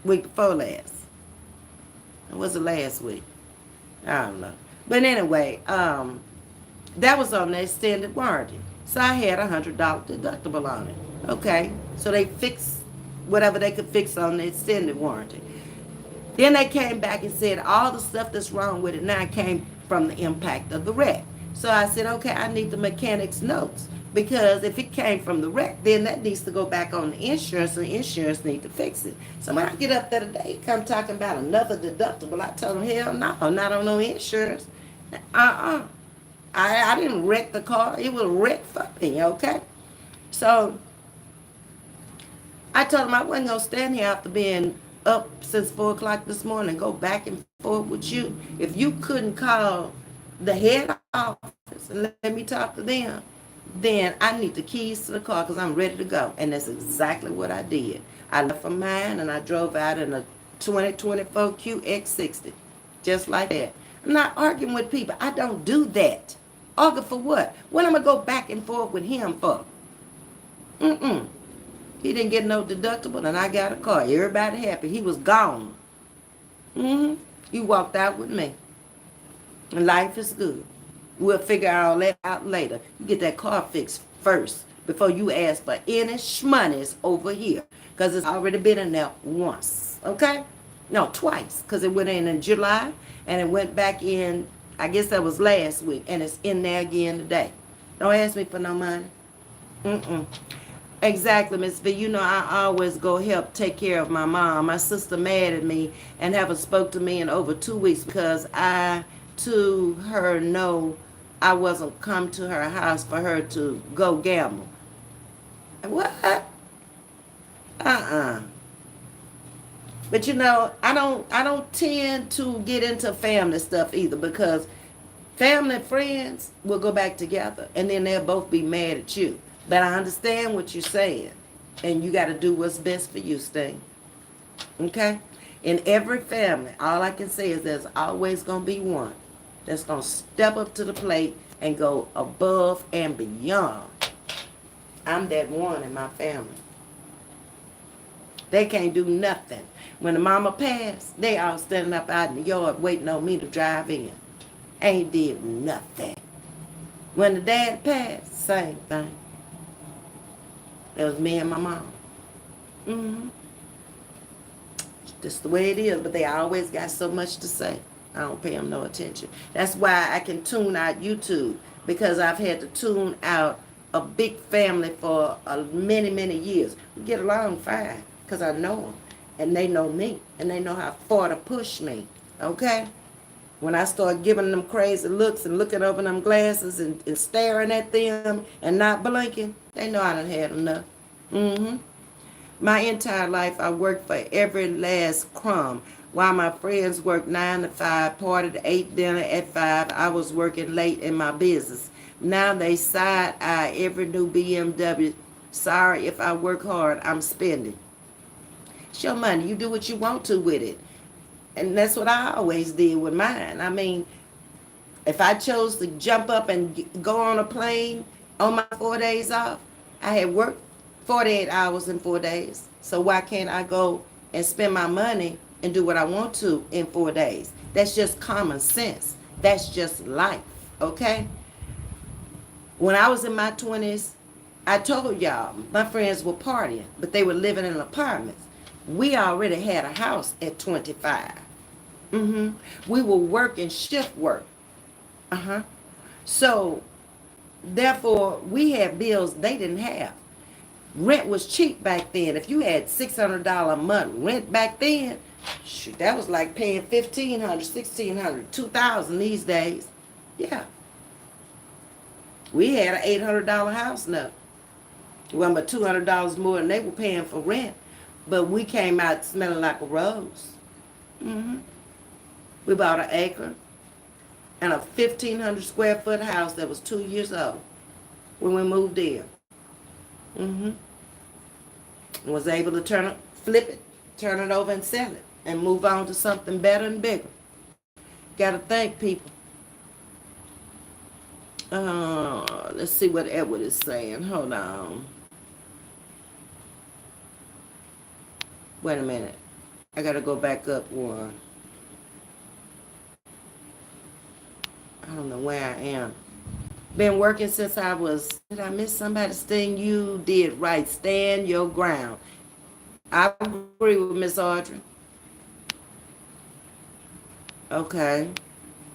Speaker 1: week before last. It was the last week. I don't know. But anyway, that was on the extended warranty. So I had $100 deductible on it. Okay. So they fixed whatever they could fix on the extended warranty. Then they came back and said all the stuff that's wrong with it now came from the impact of the wreck. So I said, okay, I need the mechanic's notes. Because if it came from the wreck, then that needs to go back on the insurance, and the insurance need to fix it. So when I get up there today, come talking about another deductible, I told them, hell no, not on no insurance. I didn't wreck the car. It was wrecked for me, okay? So I told him I wasn't going to stand here after being up since 4 o'clock this morning and go back and forth with you. If you couldn't call the head office and let me talk to them, then I need the keys to the car because I'm ready to go. And that's exactly what I did. I left from mine and I drove out in a 2024 QX60. Just like that. I'm not arguing with people. I don't do that. Argue for what? What am I going to go back and forth with him for? He didn't get no deductible and I got a car. Everybody happy. He was gone. He walked out with me. And life is good. We'll figure all that out later. You get that car fixed first before you ask for any shmonies over here. Because it's already been in there once. Okay? No, twice. Because it went in July and it went back in, I guess that was last week. And it's in there again today. Don't ask me for no money. Exactly, Ms.V. I always go help take care of my mom. My sister mad at me and haven't spoke to me in over 2 weeks because I, to her, know I wasn't come to her house for her to go gamble. What? But I don't tend to get into family stuff either because family and friends will go back together and then they'll both be mad at you. But I understand what you're saying. And you got to do what's best for you, Sting. Okay? In every family, all I can say is there's always going to be one that's going to step up to the plate and go above and beyond. I'm that one in my family. They can't do nothing. When the mama passed, they all standing up out in the yard waiting on me to drive in. Ain't did nothing. When the dad passed, same thing. It was me and my mom. Mm-hmm. Just the way it is, but they always got so much to say. I don't pay them no attention. That's why I can tune out YouTube, because I've had to tune out a big family for many, many years. We get along fine because I know them and they know me and they know how far to push me. Okay? When I start giving them crazy looks and looking over them glasses and staring at them and not blinking, they know I done had enough. Mm-hmm. My entire life, I worked for every last crumb. While my friends worked 9 to 5, parted, ate dinner at 5, I was working late in my business. Now they side eye every new BMW. Sorry if I work hard, I'm spending. It's your money. You do what you want to with it. And that's what I always did with mine. I mean, if I chose to jump up and go on a plane on my 4 days off, I had worked 48 hours in 4 days. So why can't I go and spend my money and do what I want to in 4 days? That's just common sense. That's just life, okay? When I was in my 20s, I told y'all, my friends were partying, but they were living in apartments. We already had a house at 25. We were working shift work. So, therefore, we had bills they didn't have. Rent was cheap back then. If you had $600 a month rent back then, shoot, that was like paying $1,500, $1,600, $2,000 these days. Yeah. We had an $800 house note. Well, but $200 more than they were paying for rent. But we came out smelling like a rose. We bought an acre and a 1,500 square foot house that was 2 years old when we moved in. Was able to flip it, turn it over and sell it, and move on to something better and bigger. Gotta thank people. Let's see what Edward is saying. Hold on. Wait a minute. I gotta go back up one. I don't know where I am. Been working since I was, did I miss somebody? Sting, you did right. Stand your ground. I agree with Miss Audrey. Okay.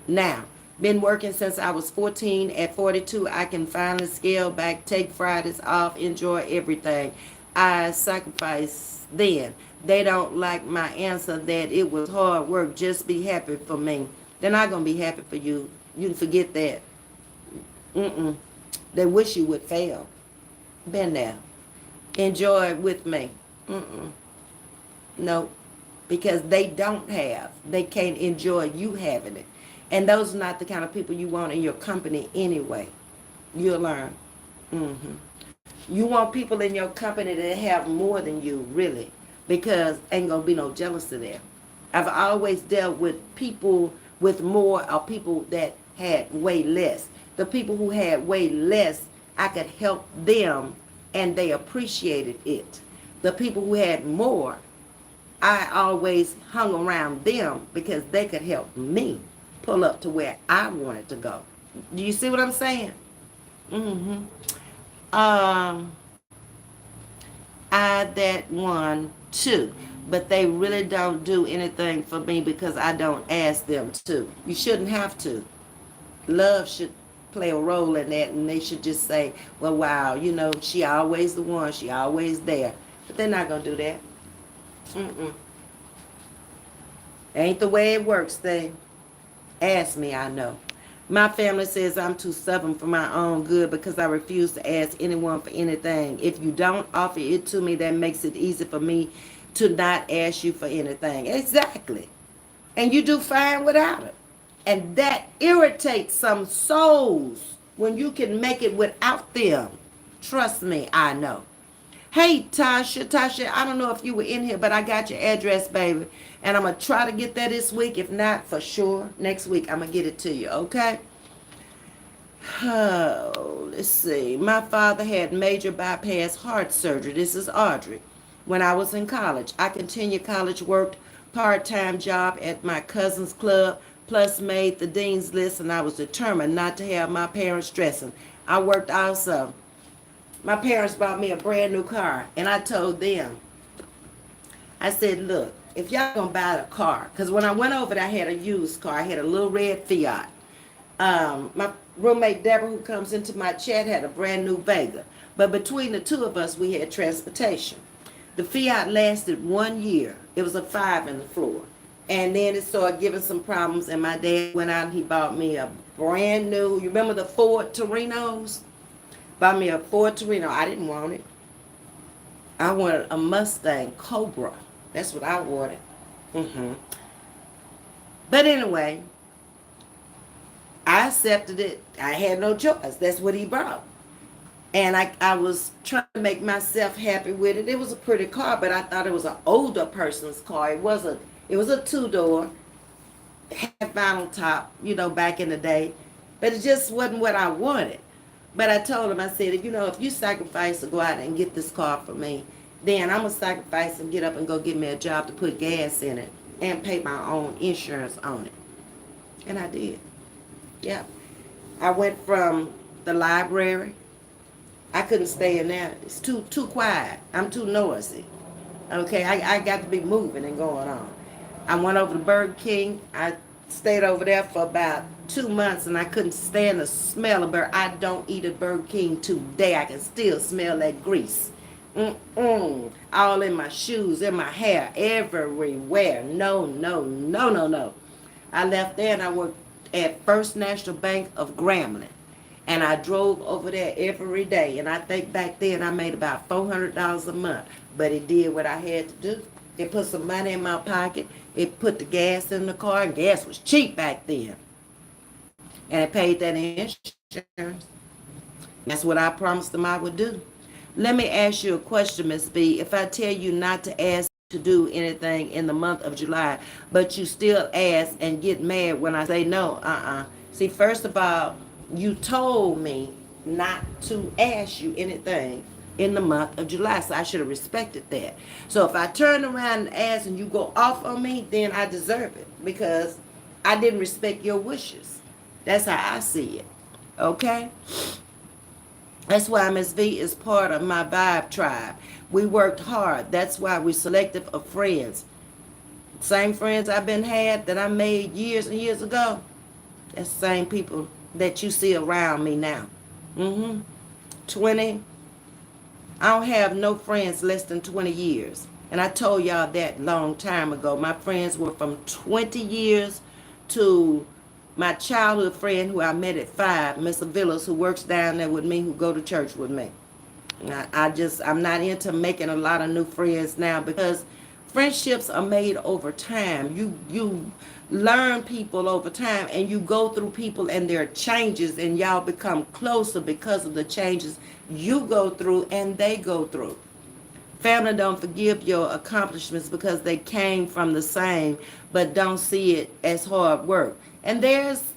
Speaker 1: Now, been working since I was 14. At 42, I can finally scale back, take Fridays off, enjoy everything. I sacrificed then. They don't like my answer that it was hard work. Just be happy for me. They're not going to be happy for you. You can forget that. They wish you would fail. Been there. Enjoy it with me. No. Because they don't have. They can't enjoy you having it. And those are not the kind of people you want in your company anyway. You'll learn. You want people in your company that have more than you, really. Because ain't going to be no jealousy there. I've always dealt with people with more or people that had way less. The people who had way less, I could help them and they appreciated it. The people who had more, I always hung around them because they could help me pull up to where I wanted to go. Do you see what I'm saying? I that one too. But they really don't do anything for me because I don't ask them to. You shouldn't have to. Love should play a role in that, and they should just say, well, wow, you know, she always the one, she always there. But they're not going to do that. Ain't the way it works, thing. Ask me, I know. My family says I'm too stubborn for my own good because I refuse to ask anyone for anything. If you don't offer it to me, that makes it easy for me to not ask you for anything. Exactly. And you do fine without it. And that irritates some souls when you can make it without them. Trust me, I know. Hey, Tasha, I don't know if you were in here, but I got your address, baby. And I'm going to try to get that this week. If not, for sure, next week I'm going to get it to you, okay? Oh, let's see. My father had major bypass heart surgery. This is Audrey. When I was in college, I continued college, worked part-time job at my cousin's club, plus made the dean's list, and I was determined not to have my parents stressing. I worked also. My parents bought me a brand new car, and I told them, I said, look, if y'all gonna buy a car, because when I went over there, I had a used car. I had a little red Fiat. My roommate Deborah, who comes into my chat, had a brand new Vega. But between the two of us, we had transportation. The Fiat lasted 1 year. It was a 5 in the floor. And then it started giving some problems, and my dad went out and he bought me a brand new, you remember the Ford Torinos? Bought me a Ford Torino. I didn't want it. I wanted a Mustang Cobra. That's what I wanted. But anyway, I accepted it. I had no choice. That's what he brought. And I was trying to make myself happy with it. It was a pretty car, but I thought it was an older person's car. It was a two-door, had vinyl top, back in the day. But it just wasn't what I wanted. But I told him, I said, if you sacrifice to go out and get this car for me, then I'm going to sacrifice and get up and go get me a job to put gas in it and pay my own insurance on it. And I did. Yeah. I went from the library. I couldn't stay in there. It's too quiet. I'm too noisy. Okay, I got to be moving and going on. I went over to Burger King. I stayed over there for about 2 months, and I couldn't stand the smell of burger. I don't eat at Burger King today. I can still smell that grease. All in my shoes, in my hair, everywhere. No. I left there and I worked at First National Bank of Grambling. And I drove over there every day. And I think back then I made about $400 a month. But it did what I had to do. It put some money in my pocket. It put the gas in the car. And gas was cheap back then. And it paid that insurance. That's what I promised them I would do. Let me ask you a question, Ms.V. If I tell you not to ask to do anything in the month of July, but you still ask and get mad when I say no, See, first of all, you told me not to ask you anything in the month of July, so I should have respected that. So if I turn around and ask and you go off on me, then I deserve it because I didn't respect your wishes. That's how I see it. Okay? That's why Ms.V is part of my Vibe tribe. We worked hard. That's why we're selective of friends. Same friends I've been had that I made years and years ago. That's the same people that you see around me now. 20. I don't have no friends less than 20 years. And I told y'all that long time ago. My friends were from 20 years to my childhood friend who I met at 5, Miss Villas, who works down there with me, who go to church with me. I'm not into making a lot of new friends now because friendships are made over time. You learn people over time and you go through people and there are changes and y'all become closer because of the changes you go through and they go through. Family don't forgive your accomplishments because they came from the same but don't see it as hard work. And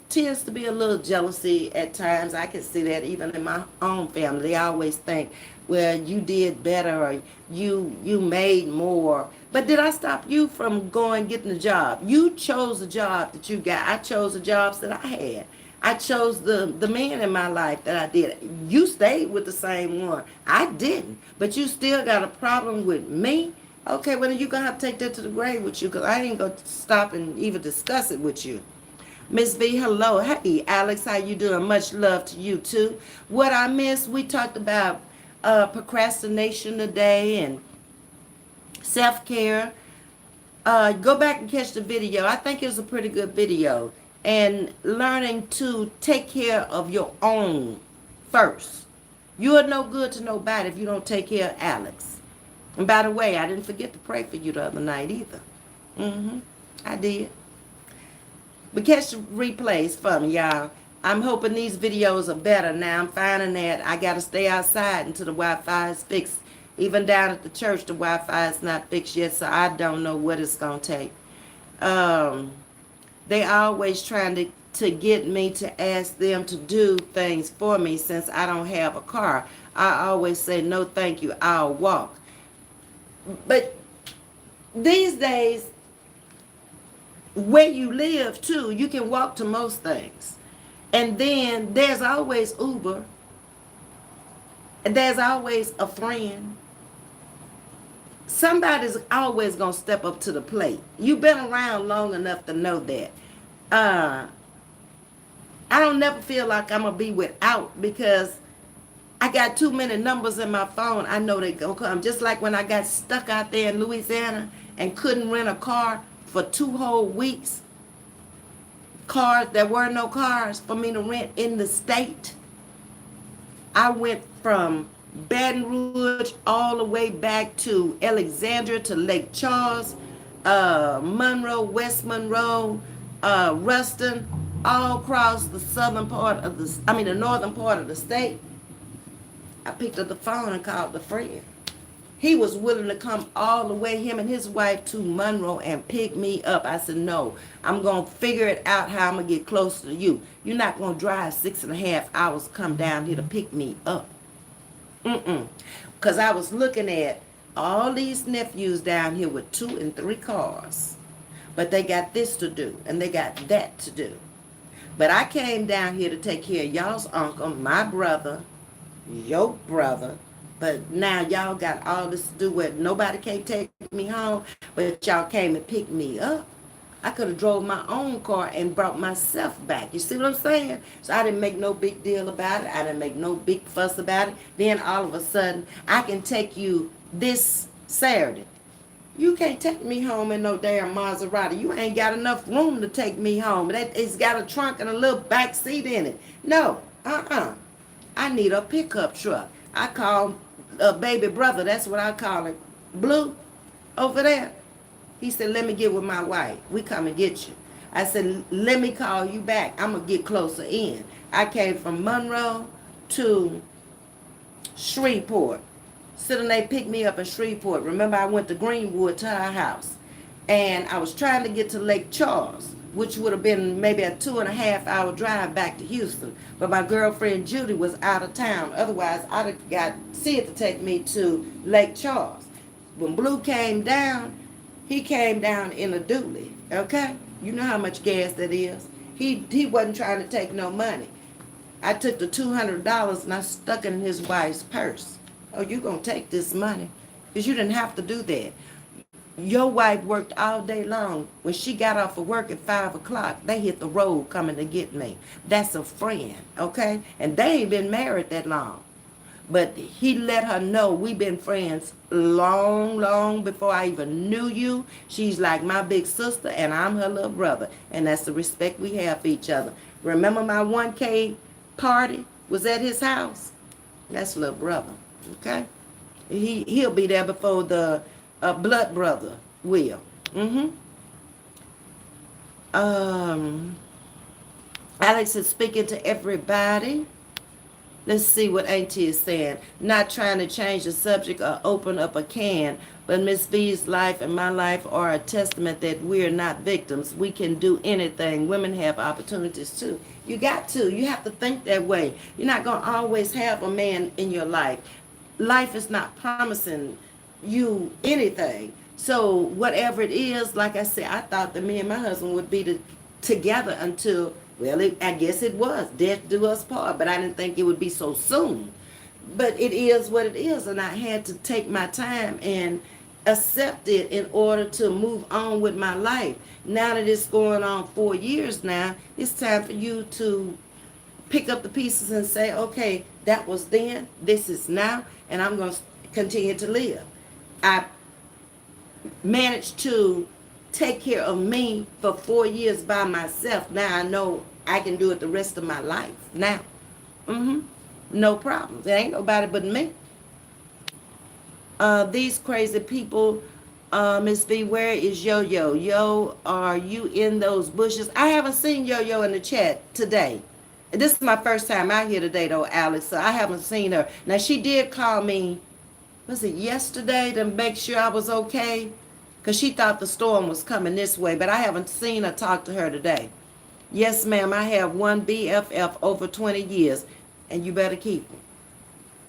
Speaker 1: tends to be a little jealousy at times. I can see that even in my own family. They always think, well, you did better or you made more. But did I stop you from going getting a job? You chose the job that you got. I chose the jobs that I had. I chose the men in my life that I did. You stayed with the same one. I didn't. But you still got a problem with me? Okay, well, then you're going to have to take that to the grave with you because I ain't going to stop and even discuss it with you. Ms.V, hello. Hey, Alex, how you doing? Much love to you, too. What I missed, we talked about procrastination today and self-care. Go back and catch the video. I think it was a pretty good video. And learning to take care of your own first. You are no good to nobody if you don't take care of Alex. And by the way, I didn't forget to pray for you the other night either. I did. But catch the replays for me, y'all. I'm hoping these videos are better now. I'm finding that I got to stay outside until the Wi-Fi is fixed. Even down at the church, the Wi-Fi is not fixed yet, so I don't know what it's going to take. They always trying to get me to ask them to do things for me since I don't have a car. I always say, no, thank you, I'll walk. But these days, where you live too, you can walk to most things. And then there's always Uber. And there's always a friend. Somebody's always gonna step up to the plate. You've been around long enough to know that. Uh, I don't never feel like I'm gonna be without, because I got too many numbers in my phone. I know they gonna come. Just like when I got stuck out there in Louisiana and couldn't rent a car for 2 whole weeks. Cars, there were no cars for me to rent in the state. I went from Baton Rouge all the way back to Alexandria to Lake Charles, Monroe, West Monroe, Ruston, all across the southern part of the northern part of the state. I picked up the phone and called the friend. He was willing to come all the way, him and his wife, to Monroe and pick me up. I said, no, I'm going to figure it out how I'm going to get closer to you. You're not going to drive 6.5 hours to come down here to pick me up. Because I was looking at all these nephews down here with 2 and 3 cars. But they got this to do and they got that to do. But I came down here to take care of y'all's uncle, my brother, your brother. But now y'all got all this to do with nobody can't take me home, but y'all came and picked me up. I could have drove my own car and brought myself back. You see what I'm saying? So I didn't make no big deal about it. I didn't make no big fuss about it. Then all of a sudden, I can take you this Saturday. You can't take me home in no damn Maserati. You ain't got enough room to take me home. It's got a trunk and a little back seat in it. No, I need a pickup truck. I call a baby brother, that's what I call it, Blue, over there. He said, let me get with my wife. We come and get you. I said, let me call you back. I'm going to get closer in. I came from Monroe to Shreveport. So then they picked me up in Shreveport. Remember, I went to Greenwood to our house. And I was trying to get to Lake Charles, which would have been maybe a 2.5 hour drive back to Houston. But my girlfriend Judy was out of town. Otherwise, I'd have got Sid to take me to Lake Charles. When Blue came down, he came down in a dually, okay? You know how much gas that is. He wasn't trying to take no money. I took the $200 and I stuck it in his wife's purse. Oh, you gonna take this money? Because you didn't have to do that. Your wife worked all day long. When she got off of work at 5 o'clock, they hit the road coming to get me. That's a friend, okay? And they ain't been married that long. But he let her know we've been friends long before I even knew you. She's like my big sister and I'm her little brother. And that's the respect we have for each other. Remember my 1K party was at his house? That's little brother, okay? He'll be there before the blood brother will. Alex is speaking to everybody. Let's see what Auntie is saying. Not trying to change the subject or open up a can, but Miss V's life and my life are a testament that we're not victims. We can do anything. Women have opportunities too. You got to. You have to think that way. You're not going to always have a man in your life. Life is not promising you anything. So whatever it is, like I said, I thought that me and my husband would be together until, well, I guess it was. Death do us part. But I didn't think it would be so soon. But it is what it is. And I had to take my time and accept it in order to move on with my life. Now that it's going on 4 years now, it's time for you to pick up the pieces and say, okay, that was then, this is now, and I'm going to continue to live. I managed to take care of me for 4 years by myself. Now I know I can do it the rest of my life now. No problem. There ain't nobody but me. These crazy people, Ms.V, where is Yo-Yo? Yo, are you in those bushes? I haven't seen Yo-Yo in the chat today. This is my first time out here today, though, Alex, so I haven't seen her. Now, she did call me, was it yesterday, to make sure I was okay? Because she thought the storm was coming this way, but I haven't seen her talk to her today. Yes, ma'am, I have one BFF over 20 years, and you better keep it.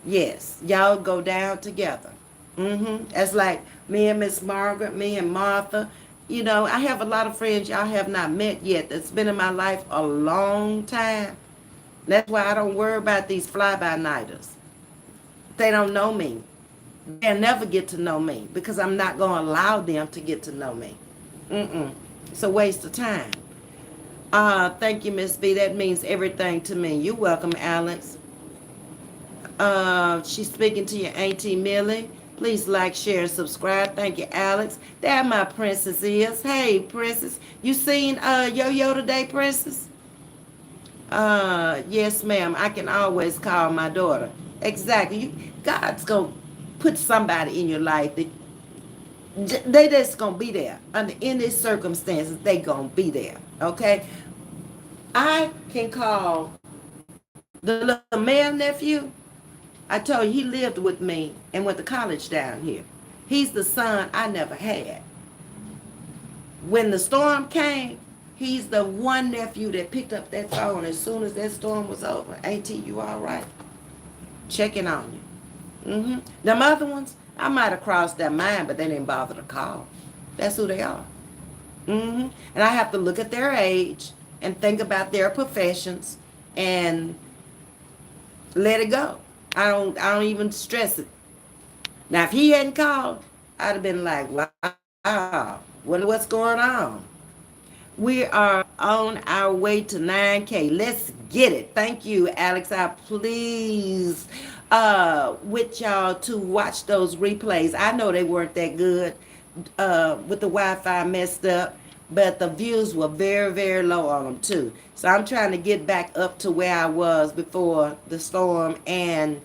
Speaker 1: Yes, y'all go down together. That's like me and Miss Margaret, me and Martha. You know, I have a lot of friends y'all have not met yet that's been in my life a long time. That's why I don't worry about these fly-by-nighters. They don't know me. They'll never get to know me because I'm not going to allow them to get to know me. It's a waste of time. Thank you, Miss V. That means everything to me. You're welcome, Alex. She's speaking to your Auntie Millie. Please like, share, and subscribe. Thank you, Alex. There my princess is. Hey, princess. You seen Yo-Yo today, princess? Yes, ma'am. I can always call my daughter. Exactly. God's going to put somebody in your life that they just going to be there. Under any circumstances, they going to be there. Okay? I can call the little male nephew. I told you he lived with me and went to college down here. He's the son I never had. When the storm came, he's the one nephew that picked up that phone as soon as that storm was over. Auntie, you all right? Checking on you. Them other ones, I might have crossed their mind, but they didn't bother to call. That's who they are. And I have to look at their age and think about their professions and let it go. I don't even stress it. Now, if he hadn't called, I'd have been like, wow, wonder what's going on. We are on our way to 9K. Let's get it. Thank you, Alex. I please with y'all to watch those replays. I know they weren't that good with the Wi-Fi messed up, but the views were very, very low on them too. So I'm trying to get back up to where I was before the storm and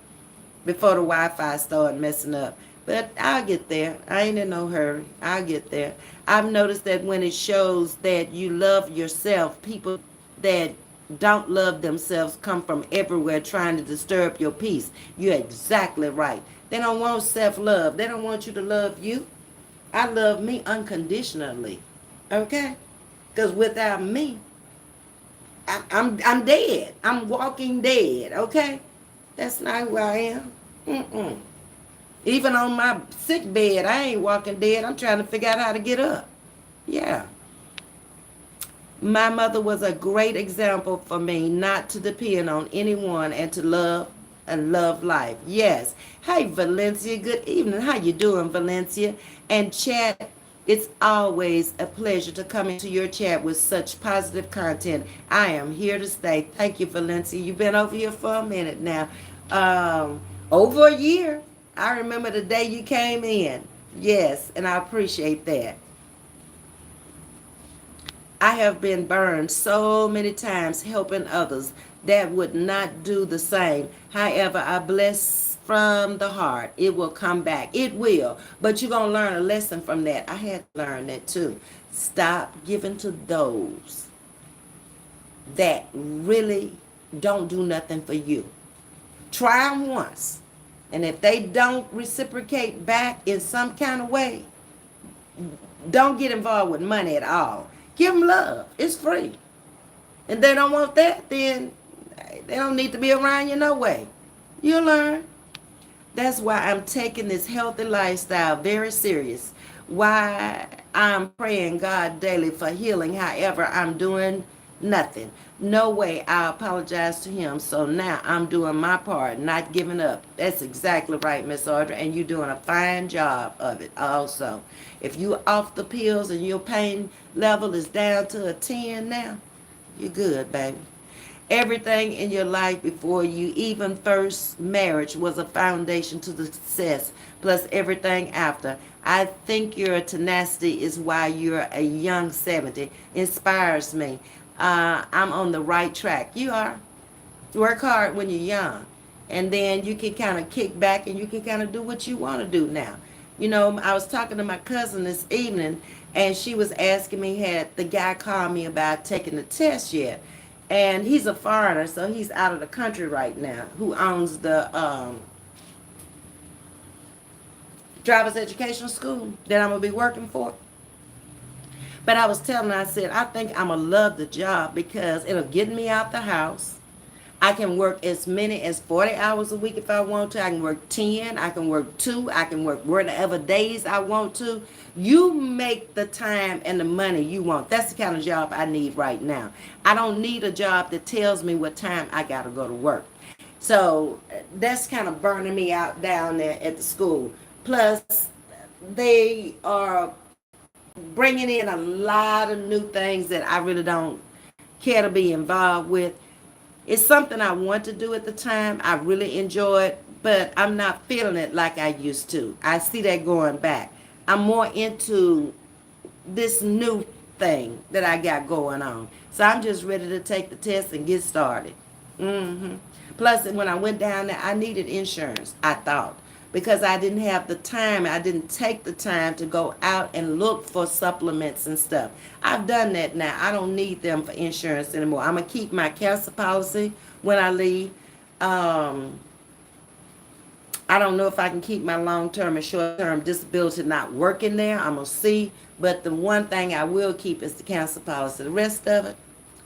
Speaker 1: before the Wi-Fi started messing up. But I'll get there. I ain't in no hurry. I'll get there. I've noticed that when it shows that you love yourself, people that don't love themselves come from everywhere trying to disturb your peace. You're exactly right. They don't want self-love. They don't want you to love you. I love me unconditionally. Okay? Because without me, I'm dead. I'm walking dead. Okay? That's not who I am. Even on my sick bed, I ain't walking dead. I'm trying to figure out how to get up. Yeah. My mother was a great example for me not to depend on anyone and to love and love life. Yes. Hey, Valencia. Good evening. How you doing, Valencia? And chat, it's always a pleasure to come into your chat with such positive content. I am here to stay. Thank you, Valencia. You've been over here for a minute now. Over a year. I remember the day you came in. Yes, and I appreciate that. I have been burned so many times helping others that would not do the same. However, I bless from the heart. It will come back. It will. But you're going to learn a lesson from that. I had to learn that too. Stop giving to those that really don't do nothing for you. Try them once. And if they don't reciprocate back in some kind of way, don't get involved with money at all. Give them love. It's free. And they don't want that, then they don't need to be around you no way. You'll learn. That's why I'm taking this healthy lifestyle very serious. Why I'm praying God daily for healing. However, I'm doing nothing. No way I apologize to him. So now I'm doing my part, not giving up. That's exactly right, Miss Audrey. And you're doing a fine job of it also. If you off the pills and your pain level is down to a 10 now, you're good, baby. Everything in your life before you even first marriage was a foundation to the success, plus everything after. I think your tenacity is why you're a young 70. Inspires me. I'm on the right track. You are. Work hard when you're young. And then you can kind of kick back and you can kind of do what you want to do now. You know, I was talking to my cousin this evening and she was asking me, had the guy called me about taking the test yet? And he's a foreigner, so he's out of the country right now, who owns the driver's education school that I'm going to be working for. But I was telling her, I said, I think I'm going to love the job because it'll get me out the house. I can work as many as 40 hours a week if I want to. I can work 10. I can work 2. I can work whatever days I want to. You make the time and the money you want. That's the kind of job I need right now. I don't need a job that tells me what time I got to go to work. So that's kind of burning me out down there at the school. Plus, they are bringing in a lot of new things that I really don't care to be involved with. It's something I want to do at the time. I really enjoy it, but I'm not feeling it like I used to. I see that going back. I'm more into this new thing that I got going on. So I'm just ready to take the test and get started. hmm Plus, when I went down there, I needed insurance, I thought, because I didn't have the time. I didn't take the time to go out and look for supplements and stuff. I've done that now. I don't need them for insurance anymore. I'm going to keep my cancer policy when I leave. Um, I don't know if I can keep my long-term and short-term disability not working there. I'm going to see. But the one thing I will keep is the cancer policy. The rest of it,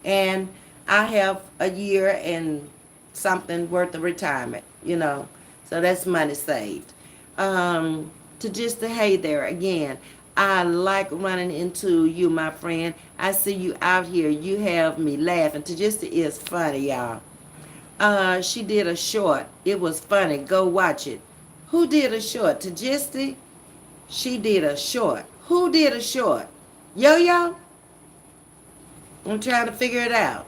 Speaker 1: and I have a year and something worth of retirement. So that's money saved. To just to hey there again. I like running into you, my friend. I see you out here. You have me laughing. Tajista is funny, y'all. She did a short. It was funny. Go watch it. Who did a short? Tajista? She did a short. Who did a short? Yo-Yo? I'm trying to figure it out.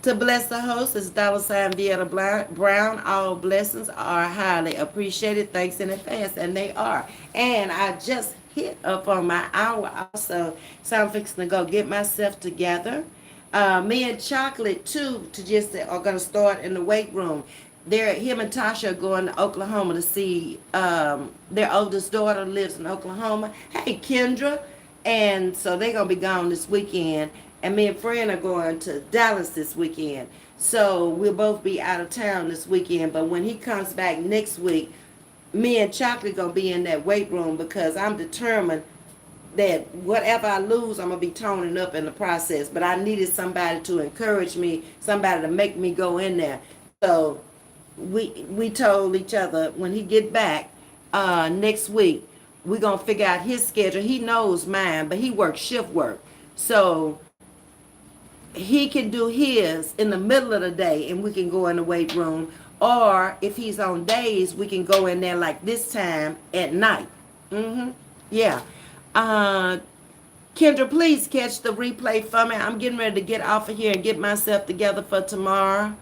Speaker 1: To bless the host is $ Vieta Brown. All blessings are highly appreciated. Thanks in advance, and they are. And I just hit up on my hour also, so I'm fixing to go get myself together. Me and Chocolate too, to just are gonna start in the weight room. Him and Tasha are going to Oklahoma to see their oldest daughter lives in Oklahoma. Hey, Kendra. And so they're going to be gone this weekend. And me and Fran are going to Dallas this weekend. So we'll both be out of town this weekend. But when he comes back next week, me and Chocolate going to be in that weight room because I'm determined that whatever I lose, I'm going to be toning up in the process. But I needed somebody to encourage me, somebody to make me go in there. So we told each other when he get back next week, we're going to figure out his schedule. He knows mine, but he works shift work. So he can do his in the middle of the day and we can go in the weight room. Or if he's on days, we can go in there like this time at night. Yeah. Kendra, please catch the replay for me. I'm getting ready to get off of here and get myself together for tomorrow.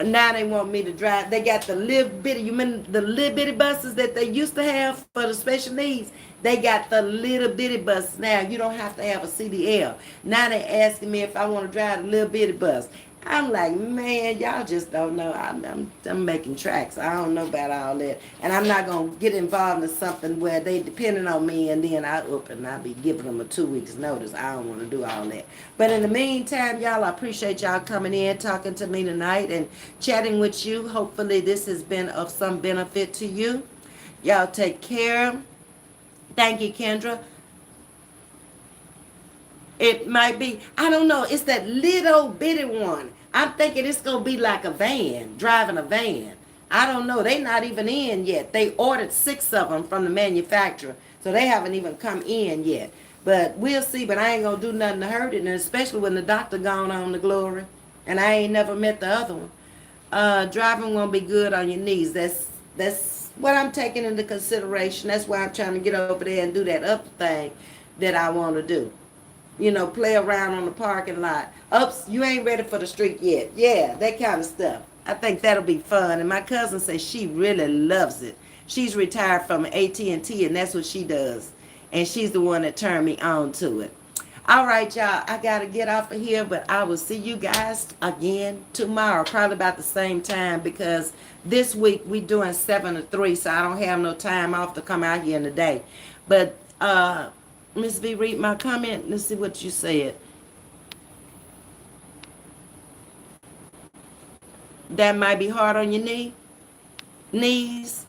Speaker 1: Now they want me to drive. They got the little bitty, you mean the little bitty buses that they used to have for the special needs? They got the little bitty bus now. You don't have to have a CDL. Now they asking me if I want to drive the little bitty bus. I'm like, man, y'all just don't know. I'm making tracks. I don't know about all that. And I'm not going to get involved in something where they depending on me and then I'll be giving them a 2 weeks notice. I don't want to do all that. But in the meantime, y'all, I appreciate y'all coming in, talking to me tonight and chatting with you. Hopefully this has been of some benefit to you. Y'all take care. Thank you, Kendra. It might be, I don't know, it's that little bitty one. I'm thinking it's going to be like a van, driving a van. I don't know. They not even in yet. They ordered 6 of them from the manufacturer, so they haven't even come in yet. But we'll see, but I ain't going to do nothing to hurt it, and especially when the doctor gone on to glory, and I ain't never met the other one. Driving won't be good on your knees. That's what I'm taking into consideration. That's why I'm trying to get over there and do that other thing that I want to do. Play around on the parking lot. Ups, you ain't ready for the street yet. Yeah, that kind of stuff. I think that'll be fun. And my cousin says she really loves it. She's retired from AT&T, and that's what she does. And she's the one that turned me on to it. All right, y'all. I got to get off of here, but I will see you guys again tomorrow, probably about the same time, because this week we doing 7 to 3, so I don't have no time off to come out here in the day. But, Ms.V, read my comment. Let's see what you said. That might be hard on your knees.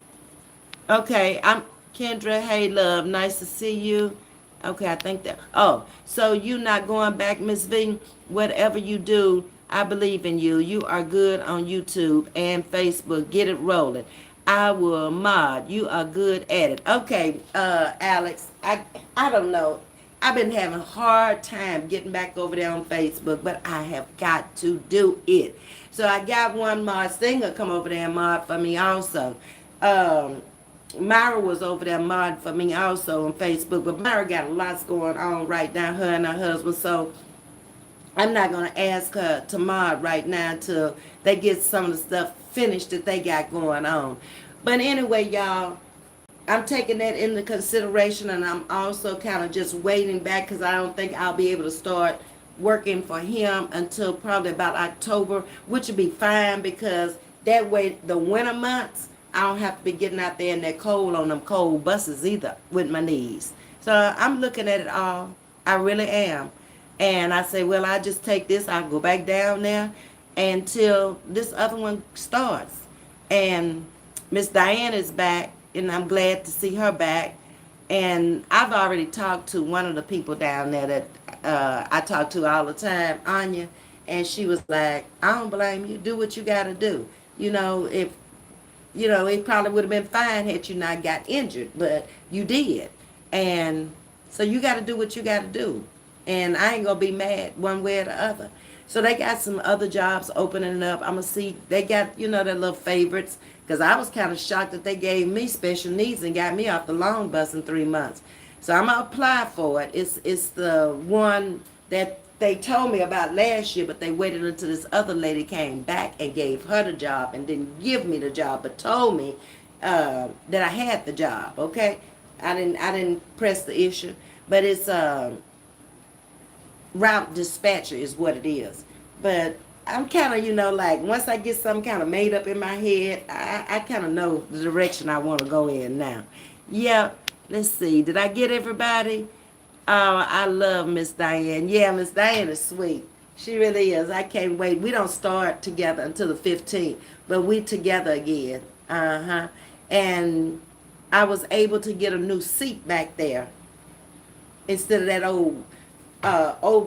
Speaker 1: Okay, I'm Kendra. Hey, love. Nice to see you. Okay, I think that. Oh, so you not going back, Ms.V? Whatever you do, I believe in you. You are good on YouTube and Facebook. Get it rolling. I will mod. You are good at it. Okay, Alex, I don't know. I've been having a hard time getting back over there on Facebook, but I have got to do it. So I got one mod singer come over there and mod for me also. Um, Myra was over there modding for me also on Facebook, but Myra got lots going on right now, her and her husband. So I'm not gonna ask her to mod right now till they get some of the stuff finished that they got going on. But anyway, y'all, I'm taking that into consideration, and I'm also kind of just waiting back because I don't think I'll be able to start working for him until probably about October, which would be fine because that way the winter months I don't have to be getting out there in that cold on them cold buses either with my knees. So I'm looking at it all. I really am. And I say, well, I just take this, I'll go back down there until this other one starts. And Miss Diane is back, and I'm glad to see her back. And I've already talked to one of the people down there that I talk to all the time, Anya, and she was like, I don't blame you. Do what you got to do. If it probably would have been fine had you not got injured, but you did. And so you got to do what you got to do. And I ain't going to be mad one way or the other. So they got some other jobs opening up. I'm going to see, they got, their little favorites. Because I was kind of shocked that they gave me special needs and got me off the long bus in 3 months. So I'm going to apply for it. It's the one that they told me about last year, but they waited until this other lady came back and gave her the job and didn't give me the job, but told me that I had the job. Okay, I didn't press the issue, but it's route dispatcher is what it is. But I'm kind of, like once I get something kind of made up in my head, I kind of know the direction I want to go in now. Yeah, let's see. Did I get everybody? Oh, I love Miss Diane. Yeah, Miss Diane is sweet. She really is. I can't wait. We don't start together until the 15th, but we together again. Uh-huh. And I was able to get a new seat back there instead of that old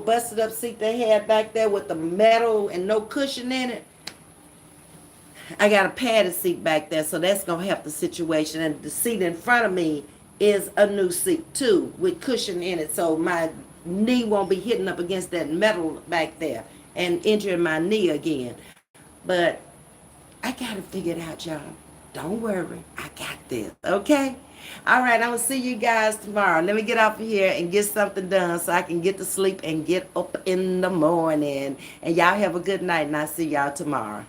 Speaker 1: busted up seat they had back there with the metal and no cushion in it. I got a padded seat back there, so that's gonna help the situation. And the seat in front of me is a new seat too, with cushion in it, so my knee won't be hitting up against that metal back there and injuring my knee again. But I gotta figure it out, y'all. Don't worry, I got this, okay? All right, I'm gonna see you guys tomorrow. Let me get off of here and get something done so I can get to sleep and get up in the morning. And y'all have a good night, and I'll see y'all tomorrow.